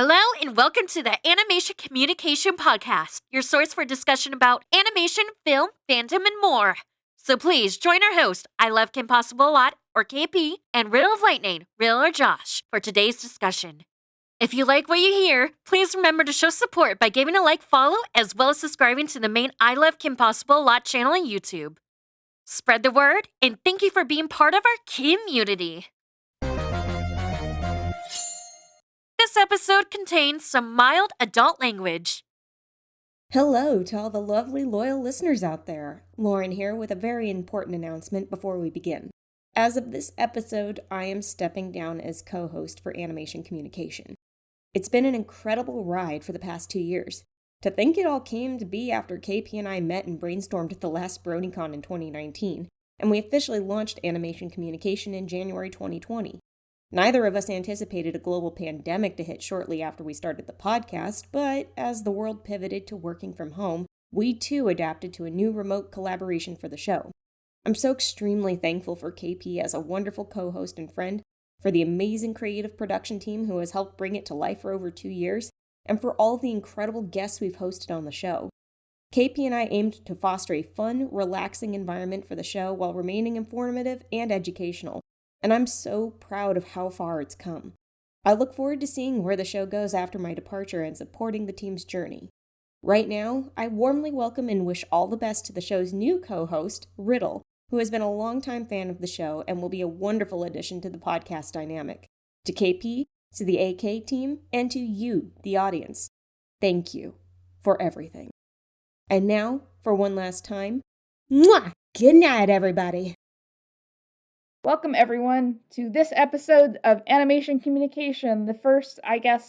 Hello and welcome to the Animation Communication Podcast, your source for discussion about animation, film, fandom, and more. So please join our host, I Love Kim Possible a Lot, or KP, and Riddle of Lightning, Riddle or Josh, for today's discussion. If you like what you hear, please remember to show support by giving a like, follow, as well as subscribing to the main I Love Kim Possible a Lot channel on YouTube. Spread the word, and thank you for being part of our community. This episode contains some mild adult language. Hello to all the lovely, loyal listeners out there. Lauren here with a very important announcement before we begin. As of this episode, I am stepping down as co-host for Animation Kimmunication. It's been an incredible ride for the past 2 years. To think it all came to be after KP and I met and brainstormed at the last BronyCon in 2019, and we officially launched Animation Kimmunication in January 2020. Neither of us anticipated a global pandemic to hit shortly after we started the podcast, but as the world pivoted to working from home, we too adapted to a new remote collaboration for the show. I'm so extremely thankful for KP as a wonderful co-host and friend, for the amazing creative production team who has helped bring it to life for over 2 years, and for all the incredible guests we've hosted on the show. KP and I aimed to foster a fun, relaxing environment for the show while remaining informative and educational. And I'm so proud of how far it's come. I look forward to seeing where the show goes after my departure and supporting the team's journey. Right now, I warmly welcome and wish all the best to the show's new co-host, Riddle, who has been a longtime fan of the show and will be a wonderful addition to the podcast dynamic. To KP, to the AK team, and to you, the audience, thank you for everything. And now, for one last time, mwah! Good night, everybody! Welcome, everyone, to this episode of Animation Kimmunication, the first,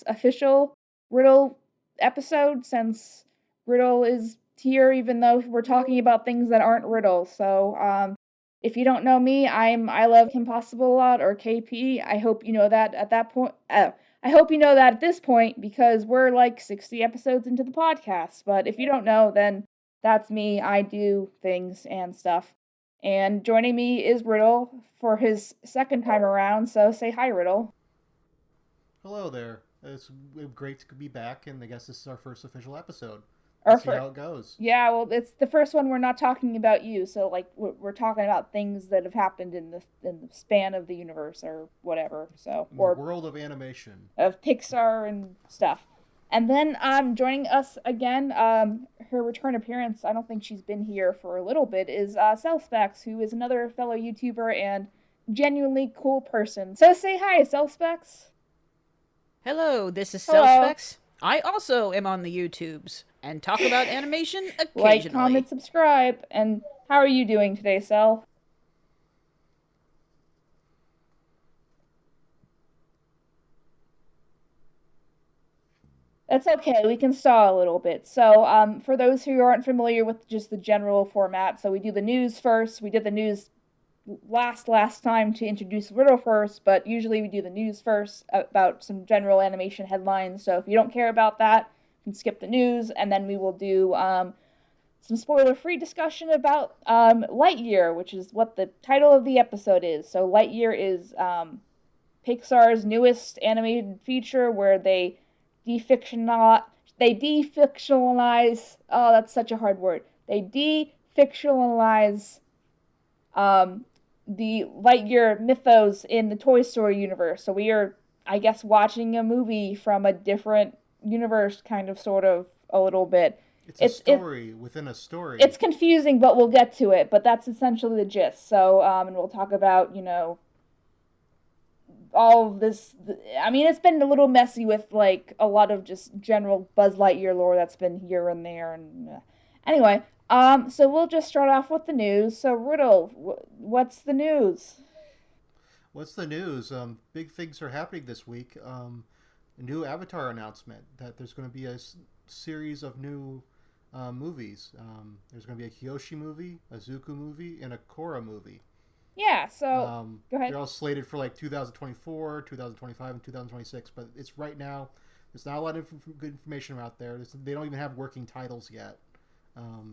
official Riddle episode, since Riddle is here, even though we're talking about things that aren't Riddle. So, if you don't know me, I Love Kim Possible a Lot, or KP. I hope you know that at that point. I hope you know that at this point, because we're like 60 episodes into the podcast. But if you don't know, then that's me. I do things and stuff. And joining me is Riddle for his second time around, so say hi, Riddle. Hello there. It's great to be back, and I guess this is our first official episode. See how it goes. Yeah, well, it's the first one we're not talking about you, so like we're talking about things that have happened in the span of the universe or whatever. So or the world of animation, of Pixar and stuff. And then joining us again, her return appearance, I don't think she's been here for a little bit, is Cellspex, who is another fellow YouTuber and genuinely cool person. So say hi, Cellspex. Hello, this is Cellspex. I also am on the YouTubes and talk about animation occasionally. Like, comment, subscribe. And how are you doing today, Cell? That's okay, we can stall a little bit. So, for those who aren't familiar with just the general format, so we do the news first. We did the news last time to introduce Riddle first, but usually we do the news first about some general animation headlines. So if you don't care about that, you can skip the news, and then we will do some spoiler-free discussion about LightYear, which is what the title of the episode is. So LightYear is Pixar's newest animated feature where they defictionalize, oh, that's such a hard word. They defictionalize the LightYear mythos in the Toy Story universe. So we are, I guess, watching a movie from a different universe, kind of, sort of, a little bit. It's a story within a story. It's confusing, but we'll get to it. But that's essentially the gist. So, and we'll talk about, all of this. I mean, it's been a little messy with, like, a lot of just general Buzz Lightyear lore that's been here and there. And anyway, so we'll just start off with the news. So, Riddle, what's the news? What's the news? Big things are happening this week. A new Avatar announcement that there's going to be a series of new movies. There's going to be a Kyoshi movie, a Zuko movie, and a Korra movie. Yeah, so go ahead. They're all slated for like 2024, 2025, and 2026, but it's right now. There's not a lot of good information out there. They don't even have working titles yet.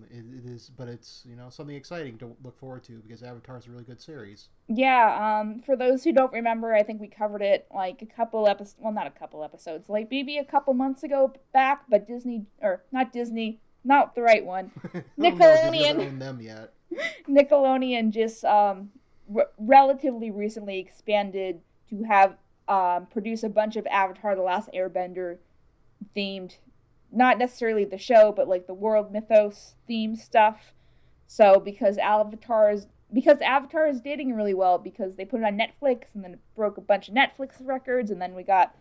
It is, but it's something exciting to look forward to because Avatar is a really good series. Yeah, for those who don't remember, I think we covered it like a couple episodes, well, not a couple episodes, like maybe a couple months ago back, but Disney, or not Disney, not the right one, Disney doesn't own them yet. Nickelodeon just relatively recently expanded to have produce a bunch of Avatar: The Last Airbender themed, not necessarily the show, but like the world mythos themed stuff. So because Avatar is dating really well, because they put it on Netflix and then it broke a bunch of Netflix records, and then we got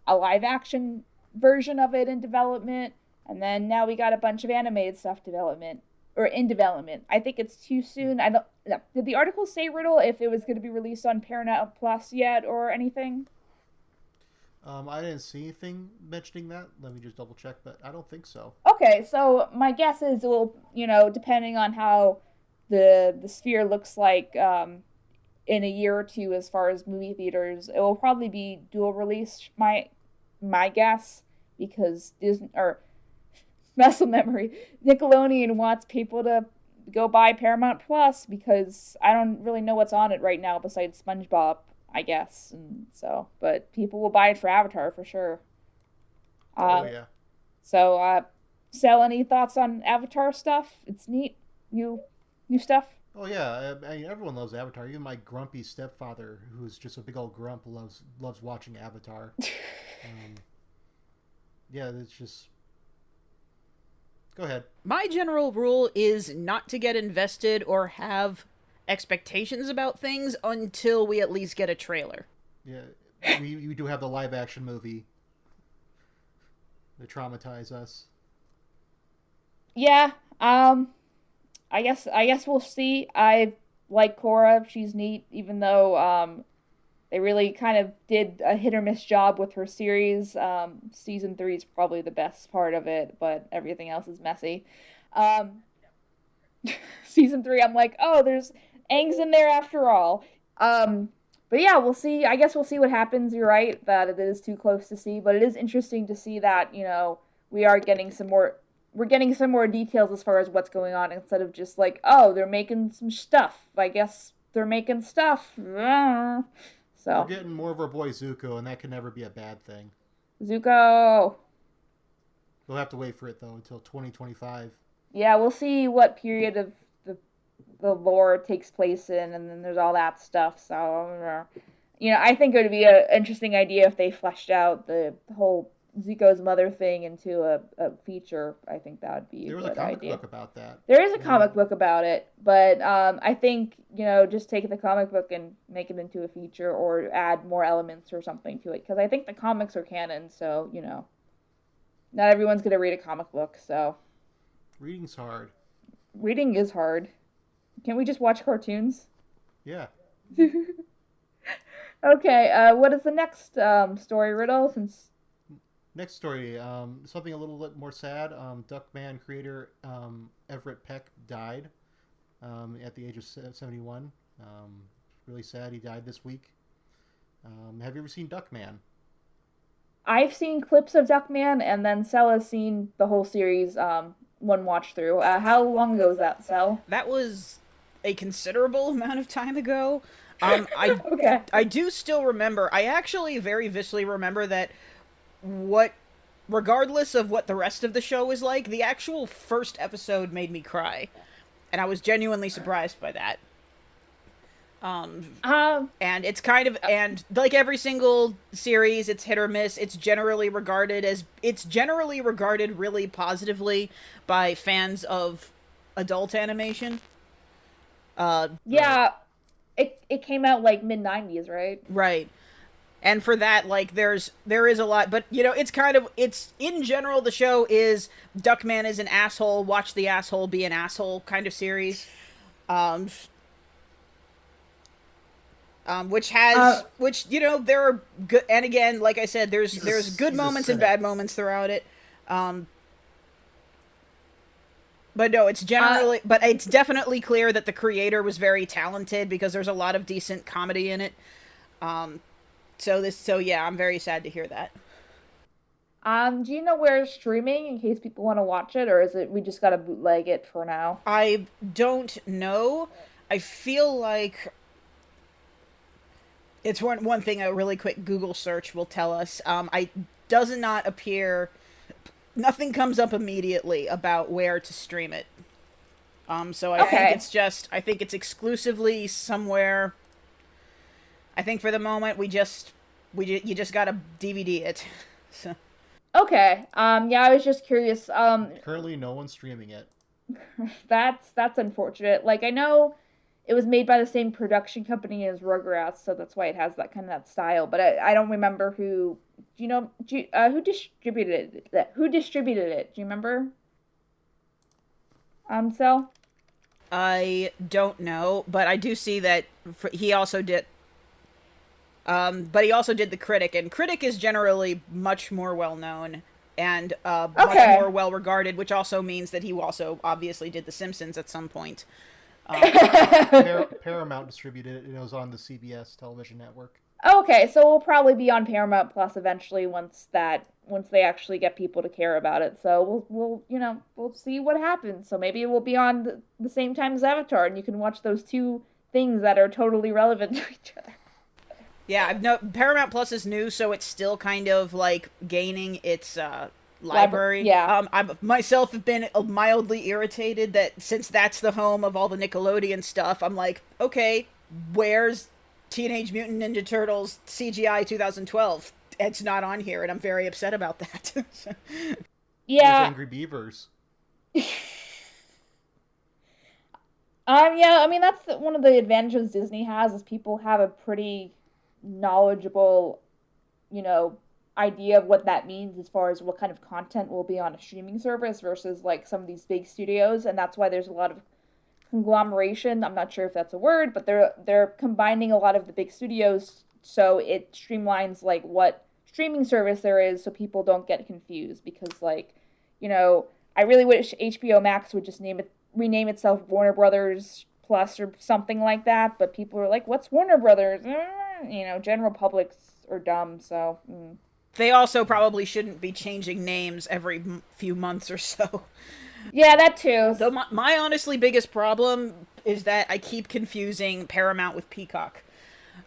a live action version of it in development, and then now we got a bunch of animated stuff in development. I think it's too soon. Did the article say, Riddle, if it was going to be released on Paramount Plus yet or anything? I didn't see anything mentioning that. Let me just double check, but I don't think so. Okay, so my guess is it will, depending on how the sphere looks like in a year or two as far as movie theaters, it will probably be dual release, my guess, because Disney, or muscle memory, Nickelodeon wants people to go buy Paramount Plus because I don't really know what's on it right now besides SpongeBob, I guess, and so, but people will buy it for Avatar for sure. Yeah. So, Sal, any thoughts on Avatar stuff? It's neat, new stuff. Oh yeah, I mean, everyone loves Avatar. Even my grumpy stepfather, who's just a big old grump, loves watching Avatar. Yeah, it's just. Go ahead. My general rule is not to get invested or have expectations about things until we at least get a trailer. Yeah, we do have the live action movie that traumatize us. Yeah, I guess we'll see. I like Korra. She's neat, even though they really kind of did a hit or miss job with her series. Season 3 is probably the best part of it, but everything else is messy. Season 3, I'm like, oh, there's Aang's in there after all. But yeah, we'll see. I guess we'll see what happens. You're right that it is too close to see, but it is interesting to see that, we are getting some more. We're getting some more details as far as what's going on, instead of just like, oh, they're making some stuff. I guess they're making stuff. So we're getting more of our boy Zuko, and that can never be a bad thing. Zuko. We'll have to wait for it though until 2025. Yeah, we'll see what period of the lore takes place in, and then there's all that stuff. So, I think it would be an interesting idea if they fleshed out the whole Zuko's mother thing into a feature. I think that would be a good idea. There was a comic book about that. There is a comic book about it, but I think, just take the comic book and make it into a feature or add more elements or something to it, because I think the comics are canon, so, not everyone's going to read a comic book, so. Reading's hard. Reading is hard. Can't we just watch cartoons? Yeah. Okay, what is the next story, Riddle? Next story, something a little bit more sad. Duckman creator Everett Peck died at the age of 71. Really sad. He died this week. Have you ever seen Duckman? I've seen clips of Duckman, and then Sel has seen the whole series one watch through. How long ago was that, Sel? That was a considerable amount of time ago. Okay. I do still remember. I actually very viscerally remember that regardless of what the rest of the show is like, the actual first episode made me cry. And I was genuinely surprised by that. And it's kind of, and like every single series, it's hit or miss. It's generally regarded really positively by fans of adult animation. Yeah, it came out like mid-90s, right? Right. And for that, like, there is a lot, but, it's, in general, the show is Duckman is an asshole, watch the asshole be an asshole kind of series. Which there are good, and again, like I said, there's good moments and bad moments throughout it. But no, it's generally, but it's definitely clear that the creator was very talented because there's a lot of decent comedy in it. So yeah, I'm very sad to hear that. Do you know where it's streaming in case people want to watch it, or is it we just gotta bootleg it for now? I don't know. I feel like it's one thing a really quick Google search will tell us. I does not appear, nothing comes up immediately about where to stream it. So I think it's exclusively somewhere. I think for the moment you just gotta DVD it. So. Okay. Yeah, I was just curious. Currently, no one's streaming it. That's unfortunate. Like, I know it was made by the same production company as Rugrats, so that's why it has that kind of that style. But I don't remember who. Do you know who distributed it? Who distributed it? Do you remember? Cell? I don't know, but I do see that he also did. But he also did The Critic, and Critic is generally much more well known and much more well regarded, which also means that he also obviously did The Simpsons at some point. Paramount distributed it. It was on the CBS television network. Okay, so we'll probably be on Paramount Plus eventually once they actually get people to care about it. So we'll see what happens. So maybe it will be on the same time as Avatar, and you can watch those two things that are totally relevant to each other. Yeah, Paramount Plus is new, so it's still kind of like gaining its library. Yeah. I myself have been mildly irritated that since that's the home of all the Nickelodeon stuff, I'm like, okay, where's Teenage Mutant Ninja Turtles CGI 2012? It's not on here, and I'm very upset about that. Yeah. There's Angry Beavers. Yeah, I mean, that's one of the advantages Disney has is people have a pretty knowledgeable, idea of what that means as far as what kind of content will be on a streaming service versus like some of these big studios, and that's why there's a lot of conglomeration. I'm not sure if that's a word, but they're combining a lot of the big studios so it streamlines like what streaming service there is so people don't get confused because I really wish HBO Max would just rename itself Warner Brothers Plus or something like that, but people are like, what's Warner Brothers? General publics are dumb, so They also probably shouldn't be changing names every few months or so. Yeah, that too. Though my honestly biggest problem is that I keep confusing Paramount with Peacock.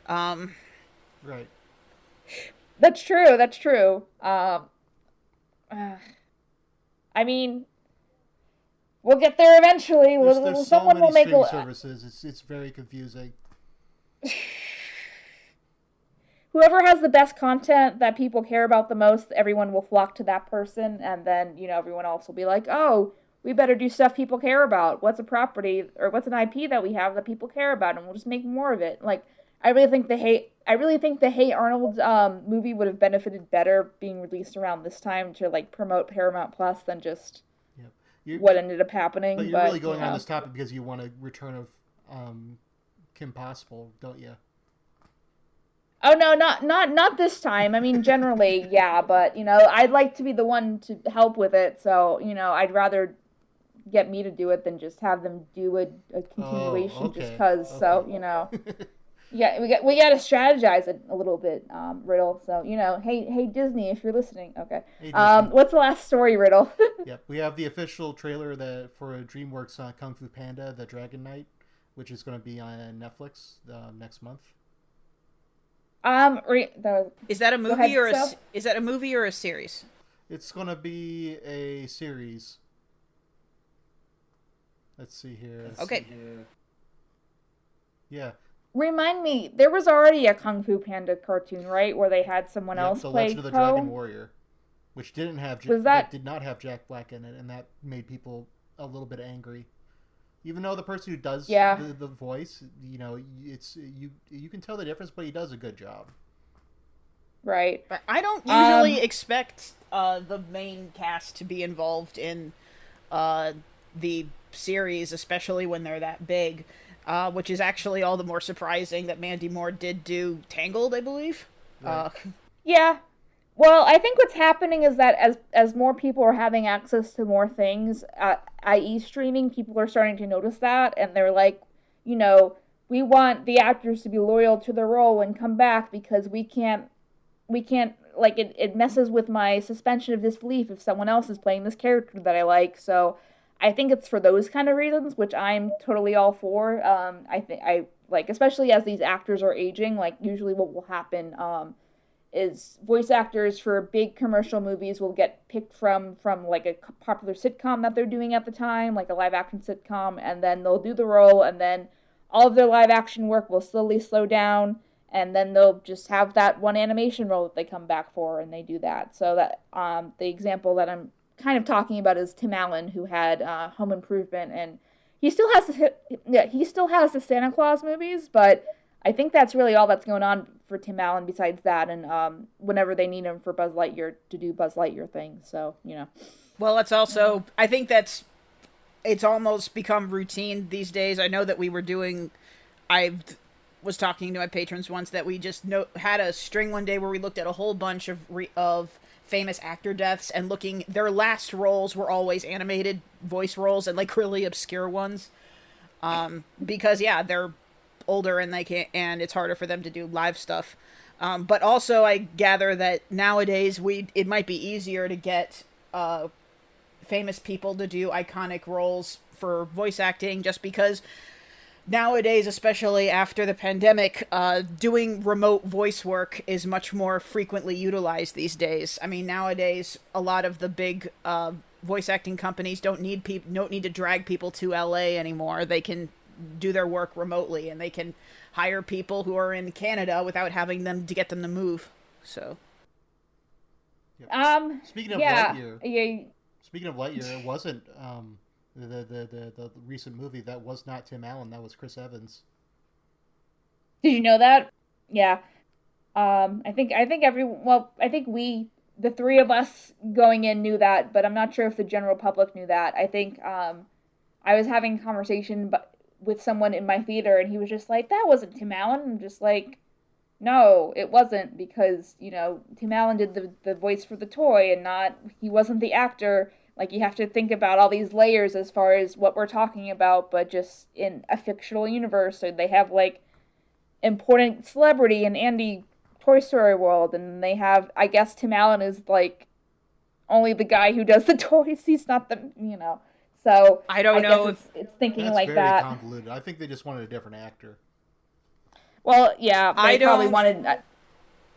Right. That's true. I mean, we'll get there eventually. There's Someone so many will make streaming services. It's very confusing. Whoever has the best content that people care about the most, everyone will flock to that person, and then everyone else will be like, "Oh, we better do stuff people care about. What's a property or what's an IP that we have that people care about, and we'll just make more of it." Like, I really think the Hey Arnold movie would have benefited better being released around this time to like promote Paramount Plus than just what ended up happening. But you're really going on this topic because you want a return of Kim Possible, don't you? Oh no, not this time. I mean, generally, yeah, but I'd like to be the one to help with it. So I'd rather get me to do it than just have them do a continuation just because. Okay. So yeah, we got to strategize it a little bit, Riddle. So hey Disney, if you're listening, okay. Hey, what's the last story, Riddle? Yep, we have the official trailer for DreamWorks Kung Fu Panda: The Dragon Knight, which is going to be on Netflix next month. Is that a movie is that a movie or a series? It's gonna be a series. Let's see here. Okay. Yeah. Remind me, there was already a Kung Fu Panda cartoon, right, where they had someone else The play Legend of the Dragon Warrior, which did not have Jack Black in it, and that made people a little bit angry. Even though the person who does the voice, it's you can tell the difference, but he does a good job. Right. But I don't usually expect the main cast to be involved in the series, especially when they're that big, which is actually all the more surprising that Mandy Moore did do Tangled, I believe. Right. Yeah. Well, I think what's happening is that as more people are having access to more things, i.e. streaming, people are starting to notice that, and they're like, we want the actors to be loyal to their role and come back because we can't like it messes with my suspension of disbelief if someone else is playing this character that I like. So I think it's for those kind of reasons, which I'm totally all for. I think I like, especially as these actors are aging, like usually what will happen is voice actors for big commercial movies will get picked from like a popular sitcom that they're doing at the time, like a live action sitcom, and then they'll do the role, and then all of their live action work will slowly slow down, and then they'll just have that one animation role that they come back for, and they do that. So that the example that I'm kind of talking about is Tim Allen, who had Home Improvement, and he still has the Santa Claus movies, but I think that's really all that's going on for Tim Allen besides that, and whenever they need him for Buzz Lightyear to do Buzz Lightyear things. So, Well, it's also, I think it's almost become routine these days. I know that I was talking to my patrons once that we just had a string one day where we looked at a whole bunch of famous actor deaths, and their last roles were always animated voice roles, and like really obscure ones. Because they're older and and it's harder for them to do live stuff. But also I gather that nowadays it might be easier to get famous people to do iconic roles for voice acting, just because nowadays, especially after the pandemic, doing remote voice work is much more frequently utilized these days. I mean, nowadays a lot of the big voice acting companies don't need to drag people to LA anymore. They can do their work remotely, and they can hire people who are in Canada without having them to get them to move. So, Speaking of Lightyear, it wasn't the recent movie. That was not Tim Allen. That was Chris Evans. Did you know that? Yeah. I think the three of us going in knew that, but I'm not sure if the general public knew that. I think I was having a conversation with someone in my theater, and he was just like, that wasn't Tim Allen. I'm just like, no, it wasn't, because, Tim Allen did the voice for the toy, and he wasn't the actor. Like, you have to think about all these layers as far as what we're talking about, but just in a fictional universe. So they have, like, important celebrity in Andy Toy Story World, and they have, I guess Tim Allen is, like, only the guy who does the toys. He's not the, So I don't know if it's thinking that's like very that. Convoluted. I think they just wanted a different actor. Well, yeah, they probably wanted.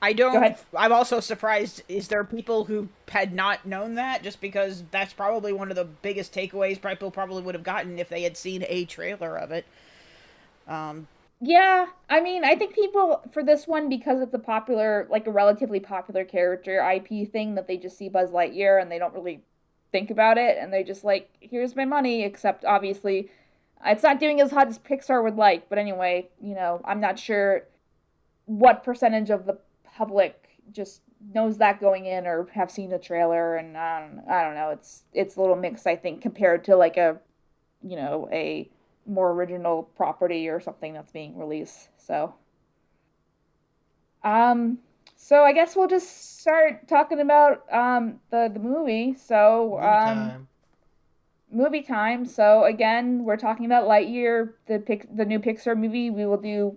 I don't. Go ahead. I'm also surprised. Is there people who had not known that? Just because that's probably one of the biggest takeaways people probably would have gotten if they had seen a trailer of it. Yeah, I mean, I think people for this one, because it's a relatively popular character IP thing, that they just see Buzz Lightyear and they don't really think about it, and they just like, here's my money. Except obviously it's not doing as hot as Pixar would like, but anyway, I'm not sure what percentage of the public just knows that going in or have seen the trailer, and I don't know, it's a little mixed, I think, compared to like a more original property or something that's being released. So I guess we'll just start talking about the movie. So movie time. So again, we're talking about Lightyear, the new Pixar movie. We will do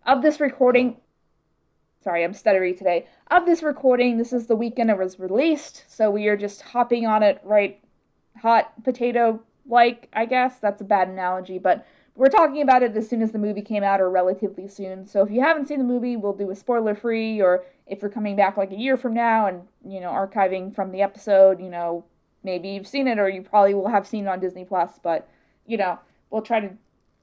of this recording. Sorry, I'm stuttery today. Of this recording, this is the weekend it was released, so we are just hopping on it right hot potato like, I guess. That's a bad analogy, but we're talking about it as soon as the movie came out, or relatively soon. So if you haven't seen the movie, we'll do a spoiler-free, or if you're coming back like a year from now and, archiving from the episode, maybe you've seen it, or you probably will have seen it on Disney+, but, we'll try to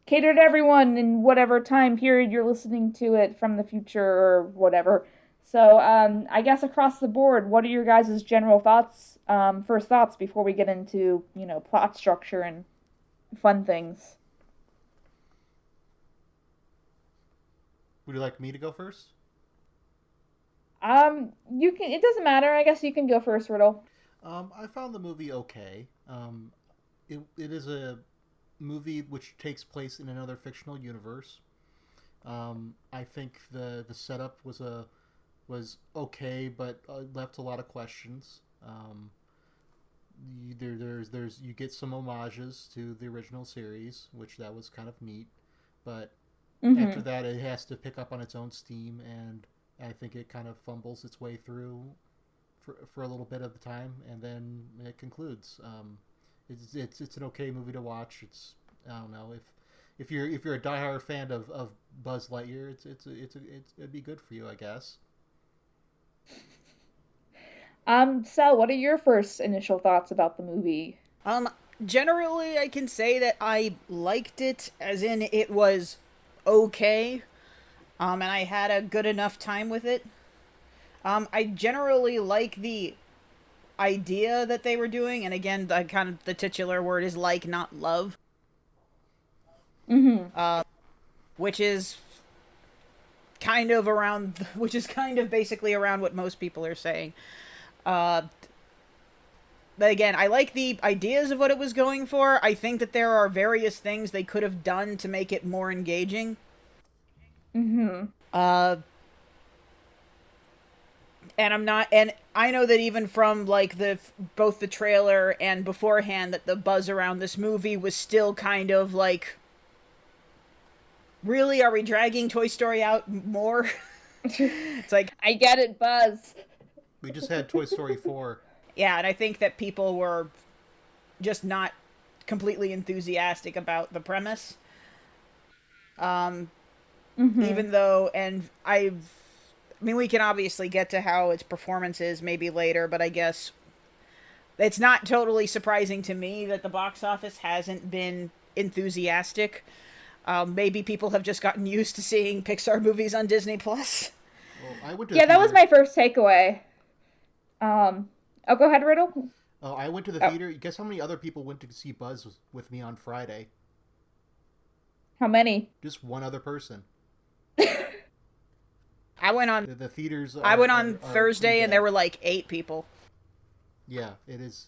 cater to everyone in whatever time period you're listening to it from the future or whatever. So I guess across the board, what are your guys' general thoughts, first thoughts, before we get into, plot structure and fun things? Would you like me to go first? You can. It doesn't matter. I guess you can go first, Riddle. I found the movie okay. It is a movie which takes place in another fictional universe. I think the setup was okay, but left a lot of questions. You get some homages to the original series, which that was kind of neat, but after that it has to pick up on its own steam, and I think it kind of fumbles its way through for a little bit of the time, and then it concludes. It's an okay movie to watch. It's, I don't know, if you're a diehard fan of Buzz Lightyear, it'd be good for you, I guess. Sal, what are your first initial thoughts about the movie? Generally, I can say that I liked it, as in it was okay, and I had a good enough time with it. I generally like the idea that they were doing, and again, the titular word is like, not love. Mm-hmm. Which is basically around what most people are saying. But again, I like the ideas of what it was going for. I think that there are various things they could have done to make it more engaging. Mm-hmm. And I know that even from like both the trailer and beforehand, that the buzz around this movie was still kind of like, really, are we dragging Toy Story out more? It's like, I get it, Buzz. We just had Toy Story 4. Yeah, and I think that people were just not completely enthusiastic about the premise. Even though, and I mean, we can obviously get to how its performance is maybe later, but I guess it's not totally surprising to me that the box office hasn't been enthusiastic. Maybe people have just gotten used to seeing Pixar movies on Disney+. Well, I went to that was my first takeaway. Go ahead, Riddle. Oh, I went to the theater. Guess how many other people went to see Buzz with me on Friday? How many? Just one other person. I went on the theaters. I went on Thursday, and there were like 8 people. Yeah, it is.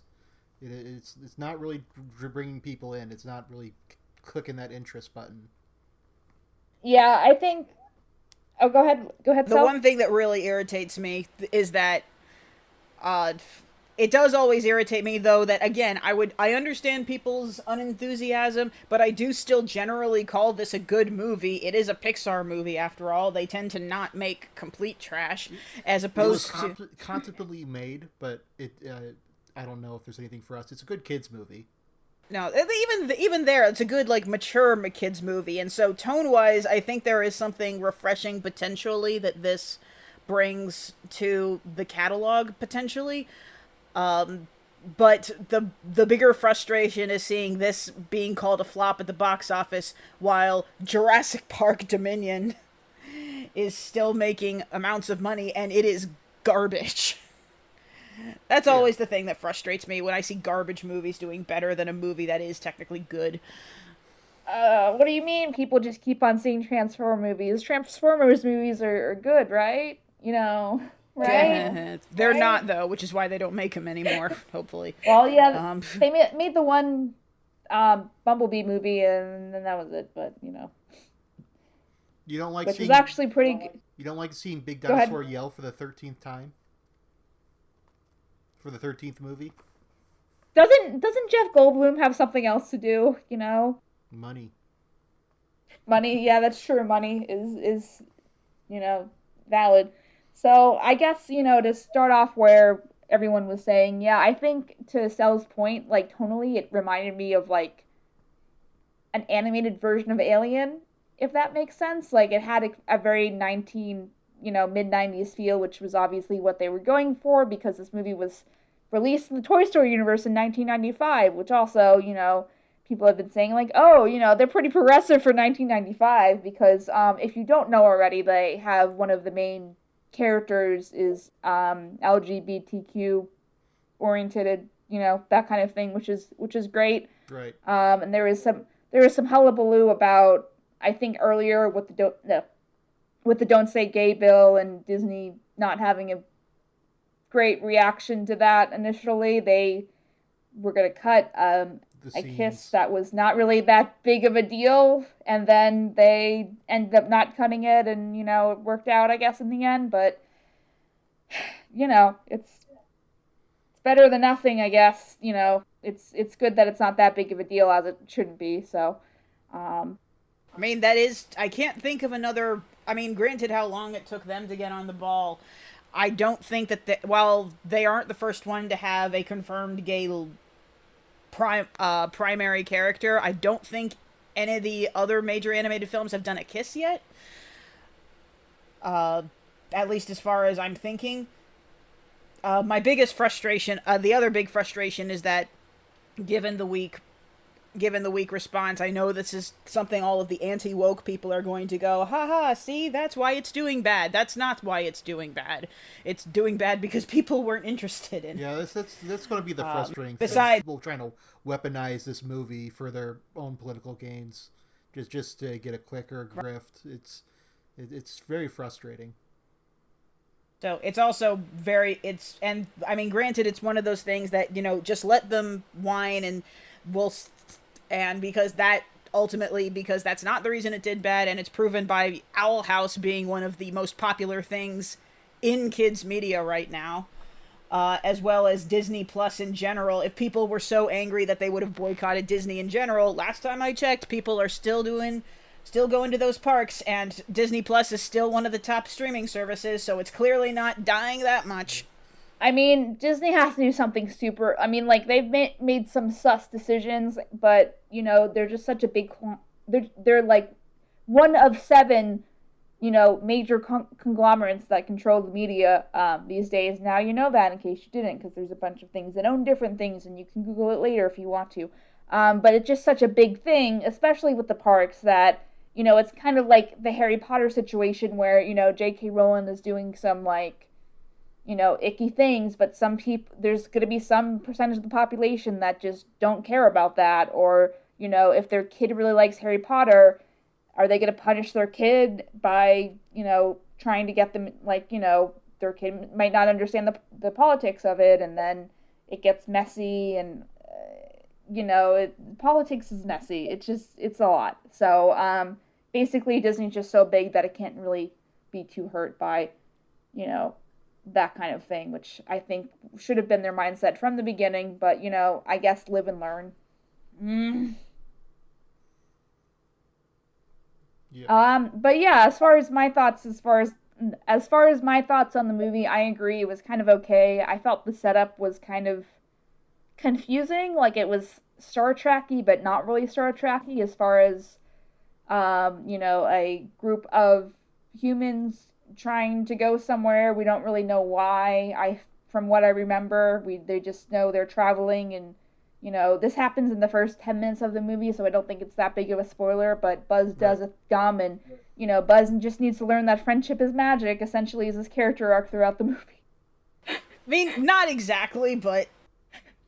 It's not really bringing people in. It's not really clicking that interest button. Yeah, I think. Oh, go ahead. Go ahead. The one thing that really irritates me is that, it does always irritate me, though, that again, I understand people's unenthusiasm, but I do still generally call this a good movie. It is a Pixar movie, after all. They tend to not make complete trash, as opposed to constantly made, but I don't know if there's anything for us. It's a good kids movie. No, even there, it's a good, like, mature kids movie, and so tone-wise, I think there is something refreshing potentially that this brings to the catalog potentially. But the bigger frustration is seeing this being called a flop at the box office, while Jurassic Park Dominion is still making amounts of money, and it is garbage. That's always the thing that frustrates me, when I see garbage movies doing better than a movie that is technically good. What do you mean? People just keep on seeing Transformers movies. Transformers movies are good, right? You know, right? They're not, though, which is why they don't make them anymore, hopefully. Well, yeah, they made the one Bumblebee movie, and then that was it, but, you know. You don't like which seeing... was actually pretty good. You don't like seeing Big Dinosaur yell for the 13th time? For the 13th movie? Doesn't Jeff Goldblum have something else to do, you know? Money, yeah, that's true. Money is you know, valid. So I guess, you know, to start off where everyone was saying, yeah, I think to Sel's point, like, tonally, it reminded me of, like, an animated version of Alien, if that makes sense. Like, it had a very mid-90s feel, which was obviously what they were going for, because this movie was released in the Toy Story universe in 1995, which also, you know, people have been saying, like, oh, you know, they're pretty progressive for 1995, because if you don't know already, they have one of the main characters is LGBTQ oriented, you know, that kind of thing, which is great. Right. And there was some hullabaloo about, I think earlier with the Don't Say Gay bill, and Disney not having a great reaction to that initially. They were going to cut a kiss that was not really that big of a deal, and then they ended up not cutting it, and, you know, it worked out, I guess, in the end. But, you know, it's better than nothing, I guess. You know, it's good that it's not that big of a deal, as it shouldn't be. So I mean, that is, I can't think of another, I mean, granted how long it took them to get on the ball, I don't think that, while they aren't the first one to have a confirmed gay primary character, I don't think any of the other major animated films have done a kiss yet. At least as far as I'm thinking. My biggest frustration, the other big frustration is that given the weak response, I know this is something all of the anti-woke people are going to go, haha, see, that's why it's doing bad. That's not why it's doing bad. It's doing bad because people weren't interested in. Yeah, that's going to be the frustrating thing. Besides, People trying to weaponize this movie for their own political gains, just to get a click or a grift. It's very frustrating. So it's also and I mean, granted, it's one of those things that, just let them whine and because that's not the reason it did bad, and it's proven by Owl House being one of the most popular things in kids media right now, as well as Disney Plus in general. If people were so angry that they would have boycotted Disney in general, last time I checked, people are still going to those parks, and Disney Plus is still one of the top streaming services, so it's clearly not dying that much. I mean, Disney has to do something super... I mean, like, they've made some sus decisions, but, they're just such a big... They're like one of 7, major conglomerates that control the media these days. Now you know that, in case you didn't, because there's a bunch of things that own different things, and you can Google it later if you want to. But it's just such a big thing, especially with the parks, that, it's kind of like the Harry Potter situation where, J.K. Rowling is doing some, like, icky things, but there's going to be some percentage of the population that just don't care about that, or, if their kid really likes Harry Potter, are they going to punish their kid by, trying to get them, like, their kid might not understand the politics of it, and then it gets messy, and, politics is messy. It's a lot. So, basically, Disney's just so big that it can't really be too hurt by, that kind of thing, which I think should have been their mindset from the beginning, but, I guess live and learn. Yeah. But yeah, as far as my thoughts on the movie, I agree, it was kind of okay. I felt the setup was kind of confusing, like it was Star Trek-y, but not really Star Trek-y, as far as, a group of humans trying to go somewhere. We don't really know why. From what I remember, they just know they're traveling, and this happens in the first 10 minutes of the movie, so I don't think it's that big of a spoiler, but Buzz does a thumb, and Buzz just needs to learn that friendship is magic, essentially, is his character arc throughout the movie. I mean, not exactly, but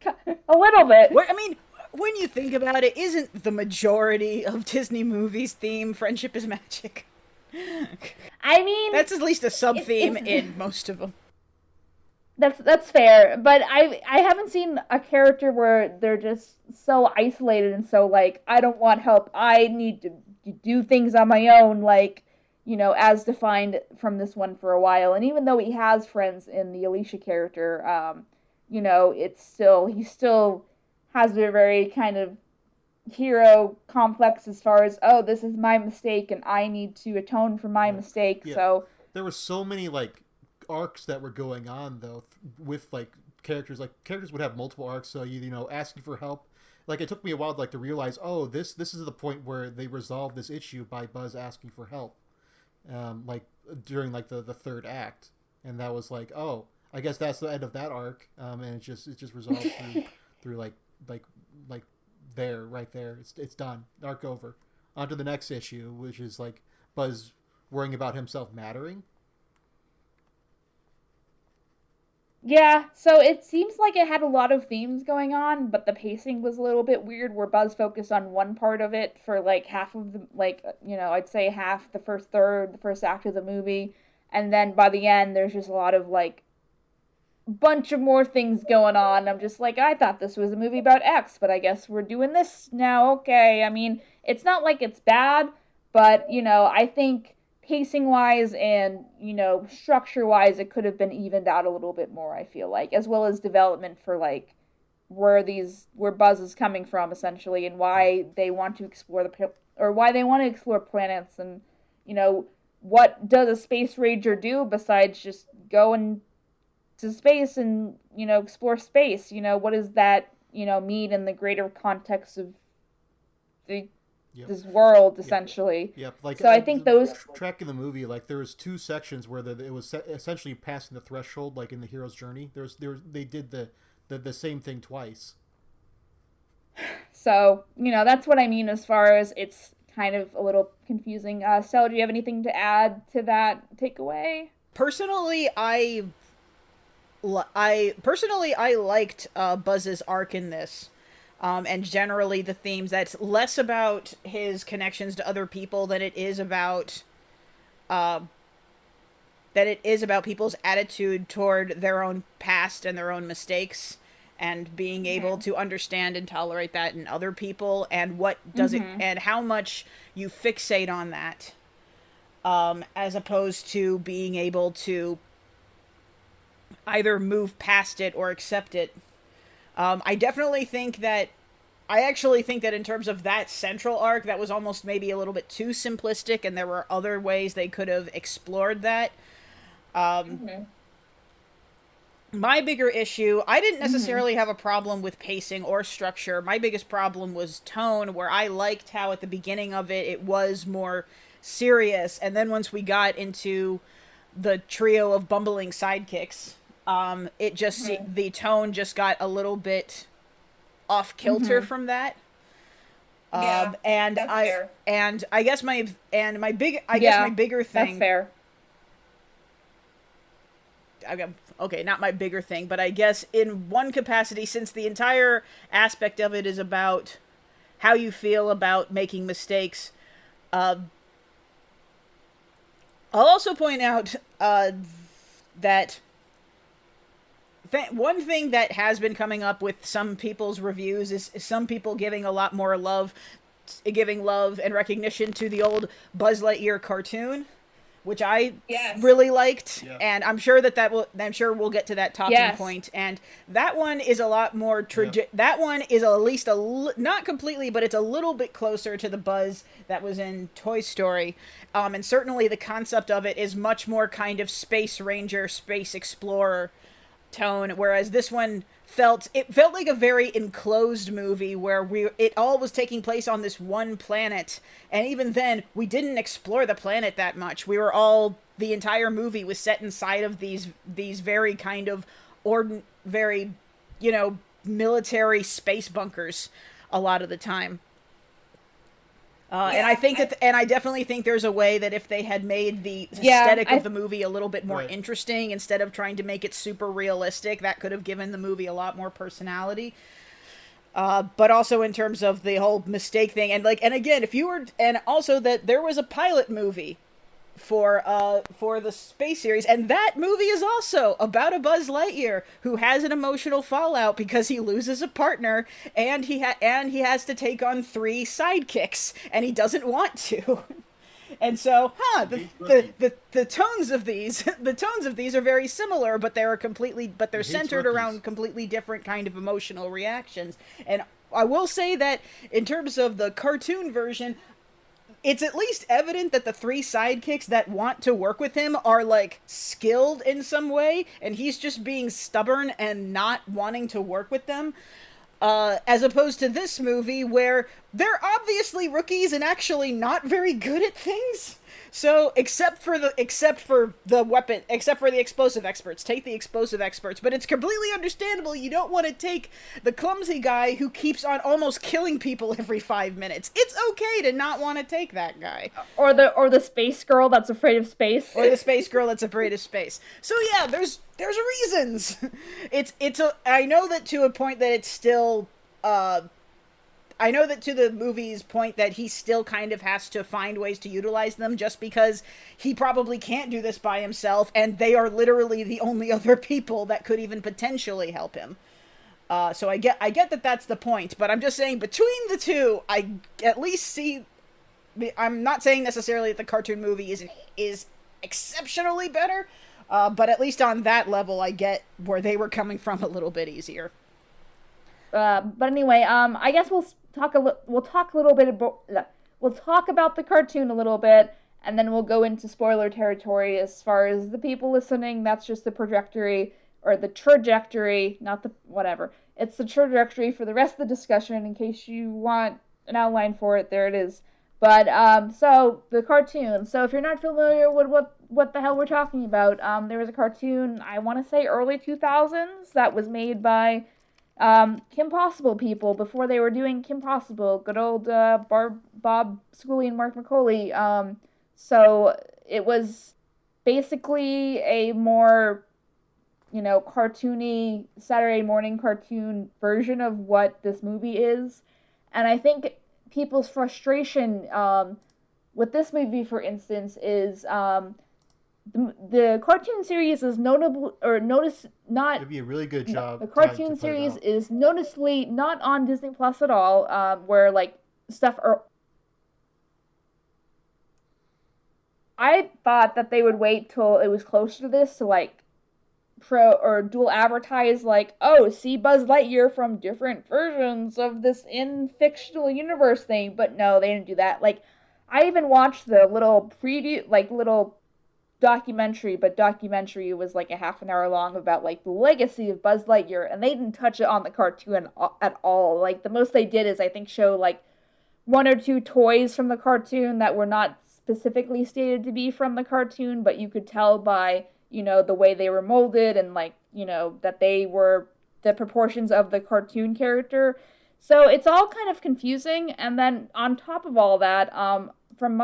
a little bit. I mean, when you think about it, isn't the majority of Disney movies theme friendship is magic? I mean, that's at least a sub-theme in most of them. That's fair, but I haven't seen a character where they're just so isolated and so, like, I don't want help, I need to do things on my own, like, as defined from this one for a while. And even though he has friends in the Alicia character, he still has a very kind of hero complex as far as, oh, this is my mistake and I need to atone for my mistake. Yeah. So there were so many, like, arcs that were going on, though, with, like, characters would have multiple arcs, so asking for help, like, it took me a while to realize, oh, this is the point where they resolve this issue by Buzz asking for help, during, like, the third act, and that was like, oh, I guess that's the end of that arc, and it just resolved through like there, right there, it's done, arc over, on to the next issue, which is, like, Buzz worrying about himself mattering. Yeah, so it seems like it had a lot of themes going on, but the pacing was a little bit weird, where Buzz focused on one part of it for, like, half of the, like, I'd say half the first third, the first act of the movie, and then by the end, there's just a lot of, like, bunch of more things going on. I'm just like, I thought this was a movie about X, but I guess we're doing this now, okay. I mean, it's not like it's bad, but, I think pacing-wise and, structure-wise, it could have been evened out a little bit more, I feel like, as well as development for, like, where Buzz is coming from, essentially, and why they want to explore planets, and what does a space ranger do besides just go to space and explore space? What does that mean in the greater context of this world, essentially? Yep. Like, so I think those tracking the movie, like there was 2 sections where it was essentially passing the threshold, like in the hero's journey. They did the same thing twice. So that's what I mean as far as it's kind of a little confusing. Stella, do you have anything to add to that takeaway? Personally, I liked Buzz's arc in this. And generally the themes, that's less about his connections to other people than it is about people's attitude toward their own past and their own mistakes, and being able to understand and tolerate that in other people, and what does it, and how much you fixate on that, as opposed to being able to either move past it or accept it. I actually think that in terms of that central arc, that was almost maybe a little bit too simplistic, and there were other ways they could have explored that. My bigger issue, I didn't necessarily have a problem with pacing or structure. My biggest problem was tone, where I liked how at the beginning of it was more serious, and then once we got into the trio of bumbling sidekicks, it just the tone just got a little bit off kilter from that. And I guess my bigger thing. That's fair. Okay, not my bigger thing, but I guess in one capacity, since the entire aspect of it is about how you feel about making mistakes, I'll also point out that one thing that has been coming up with some people's reviews is some people giving a lot more love and recognition to the old Buzz Lightyear cartoon, which I really liked, and I'm sure we'll get to that talking point. And that one is a lot more that one is at least not completely, but it's a little bit closer to the Buzz that was in Toy Story. And certainly the concept of it is much more kind of Space Ranger, Space Explorer tone, whereas this one felt like a very enclosed movie where it all was taking place on this one planet, and even then we didn't explore the planet that much. The entire movie was set inside of these very kind of very military space bunkers a lot of the time. And I definitely think there's a way that if they had made the aesthetic of the movie a little bit more interesting, instead of trying to make it super realistic, that could have given the movie a lot more personality. But also in terms of the whole mistake thing, and again, and also that there was a pilot movie for the space series, and that movie is also about a Buzz Lightyear who has an emotional fallout because he loses a partner, and he has to take on 3 sidekicks, and he doesn't want to. And so, the tones of these are very similar, but they're centered around completely different kind of emotional reactions. And I will say that in terms of the cartoon version, it's at least evident that the 3 sidekicks that want to work with him are, skilled in some way, and he's just being stubborn and not wanting to work with them. As opposed to this movie, where they're obviously rookies and actually not very good at things. So, except for the explosive experts. Take the explosive experts. But it's completely understandable you don't want to take the clumsy guy who keeps on almost killing people every 5 minutes. It's okay to not want to take that guy. Or the space girl that's afraid of space. Or the space girl that's afraid of space. So yeah, there's reasons. I know that to a point that it's still, I know that to the movie's point that he still kind of has to find ways to utilize them, just because he probably can't do this by himself, and they are literally the only other people that could even potentially help him. So I get that that's the point, but I'm just saying between the two, I at least see. I'm not saying necessarily that the cartoon movie is exceptionally better, but at least on that level, I get where they were coming from a little bit easier. But anyway, I guess we'll talk a little bit about we'll talk about the cartoon a little bit, and then we'll go into spoiler territory as far as the people listening. That's just the trajectory, not the whatever. It's the trajectory for the rest of the discussion. In case you want an outline for it, there it is. But so the cartoon. So if you're not familiar with what the hell we're talking about, there was a cartoon, I want to say early 2000s, that was made by Kim Possible people before they were doing Kim Possible. Good old Bob Schooley and Mark McCauley. So it was basically a more, cartoony Saturday morning cartoon version of what this movie is. And I think people's frustration with this movie, for instance, is the cartoon series is notable or not. It'd be a really good job. The cartoon series is noticeably not on Disney Plus at all, where like stuff are. I thought that they would wait till it was closer to this to like dual advertise like, oh, see Buzz Lightyear from different versions of this in fictional universe thing, but no, they didn't do that. Like, I even watched the little preview, like little documentary, but documentary was like a half an hour long about like the legacy of Buzz Lightyear, and they didn't touch it on the cartoon at all. Like, the most they did is I think show like one or two toys from the cartoon that were not specifically stated to be from the cartoon, but you could tell by the way they were molded and like, that they were the proportions of the cartoon character. So it's all kind of confusing. And then on top of all that, from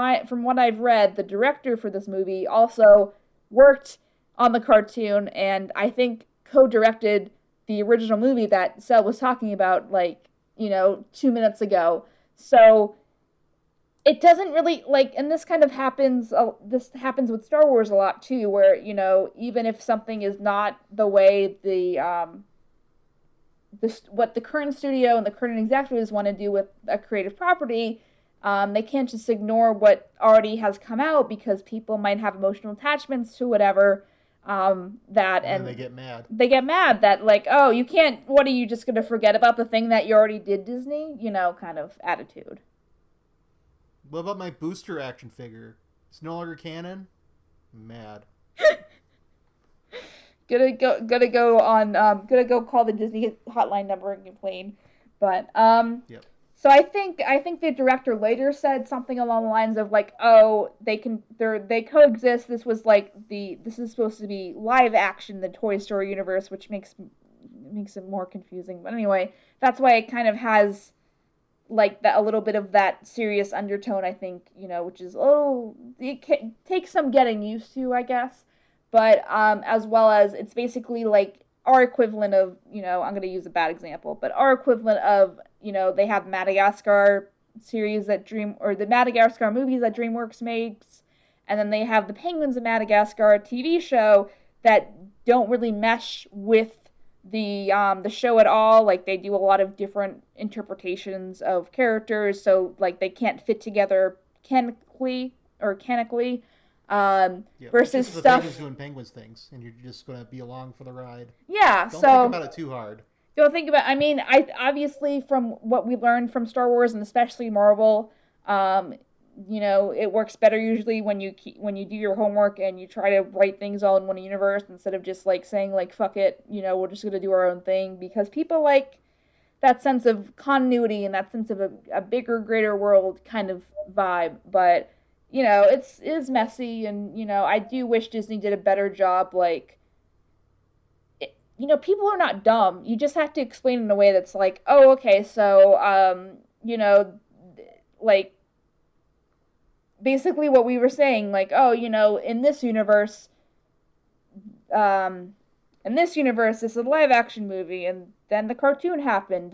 what I've read, the director for this movie also worked on the cartoon and I think co-directed the original movie that Cell was talking about 2 minutes ago. So it doesn't really, and this kind of happens, this happens with Star Wars a lot, too, where, even if something is not the way what the current studio and the current executives want to do with a creative property, they can't just ignore what already has come out because people might have emotional attachments to whatever, and they get mad. They get mad that, like, oh, you can't, what are you just going to forget about the thing that you already did, Disney? Kind of attitude. What about my booster action figure? It's no longer canon? Mad. Gonna go call the Disney hotline number and complain. But Yep. So I think the director later said something along the lines of like, oh, they coexist. This is supposed to be live action, the Toy Story universe, which makes it more confusing. But anyway, that's why it kind of has like that, a little bit of that serious undertone, I think, which is, it takes some getting used to, I guess. But as well as it's basically like our equivalent of, I'm going to use a bad example, but our equivalent of, they have Madagascar series the Madagascar movies that DreamWorks makes, and then they have the Penguins of Madagascar TV show that don't really mesh with the show at all. Like, they do a lot of different interpretations of characters, so like they can't fit together canonically. Versus stuff. Penguins doing penguins things, and you're just going to be along for the ride. Yeah, Don't think about it too hard. Don't think about. I mean, I obviously from what we learned from Star Wars and especially Marvel, it works better usually when you do your homework and you try to write things all in one universe instead of just like saying like fuck it, we're just gonna do our own thing, because people like that sense of continuity and that sense of a bigger, greater world kind of vibe. But it is messy, and I do wish Disney did a better job. Like, people are not dumb. You just have to explain in a way that's like, oh, okay, so like basically what we were saying, like, oh, in this universe, this is a live action movie, and then the cartoon happened.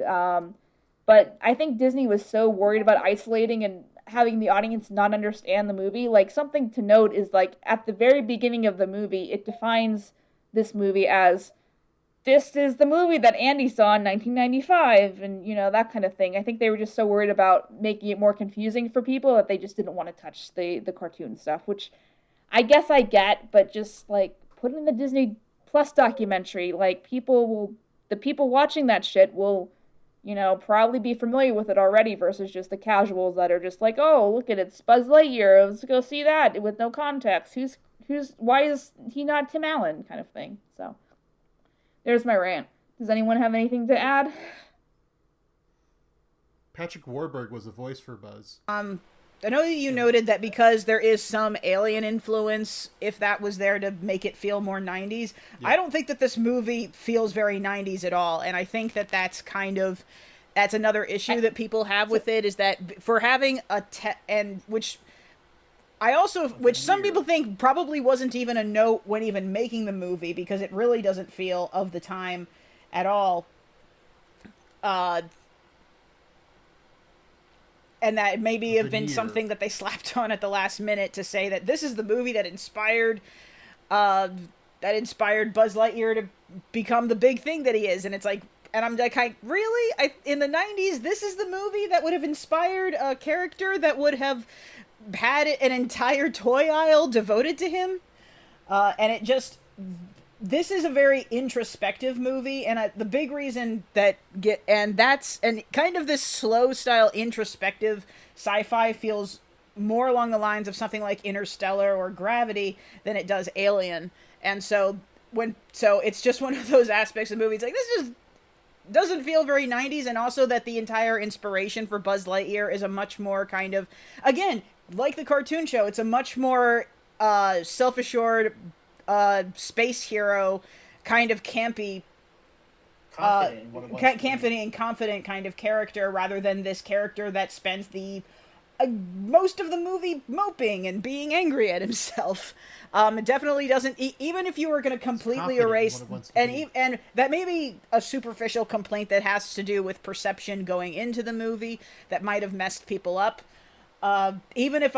But I think Disney was so worried about isolating and having the audience not understand the movie. Like, something to note is, like, at the very beginning of the movie, it defines this movie as, this is the movie that Andy saw in 1995, and, that kind of thing. I think they were just so worried about making it more confusing for people that they just didn't want to touch the cartoon stuff, which I guess I get, but just, like, put it in the Disney Plus documentary. Like, the people watching that shit will probably be familiar with it already versus just the casuals that are just like, oh, look at it, it's Buzz Lightyear, let's go see that with no context. Why is he not Tim Allen kind of thing? So there's my rant. Does anyone have anything to add? Patrick Warburg was the voice for Buzz. I know that you noted that because there is some alien influence, if that was there to make it feel more 90s. Yeah. I don't think that this movie feels very 90s at all, and I think that that's another issue that people have with it, is that for having which some people think probably wasn't even a note when even making the movie, because it really doesn't feel of the time at all. And that maybe have been something that they slapped on at the last minute to say that this is the movie that inspired Buzz Lightyear to become the big thing that he is. And it's like, and I'm like, really? In the 90s, this is the movie that would have inspired a character that would have had an entire toy aisle devoted to him? This is a very introspective movie, and the big reason and kind of this slow style introspective sci-fi feels more along the lines of something like Interstellar or Gravity than it does Alien. And so it's just one of those aspects of the movie. It's like, this just doesn't feel very 90s, and also that the entire inspiration for Buzz Lightyear is a much more kind of, again, like the cartoon show, it's a much more self-assured space hero, kind of campy, confident kind of character, rather than this character that spends the most of the movie moping and being angry at himself. It definitely doesn't, even if you were going to completely erase, and that may be a superficial complaint that has to do with perception going into the movie that might have messed people up. Even if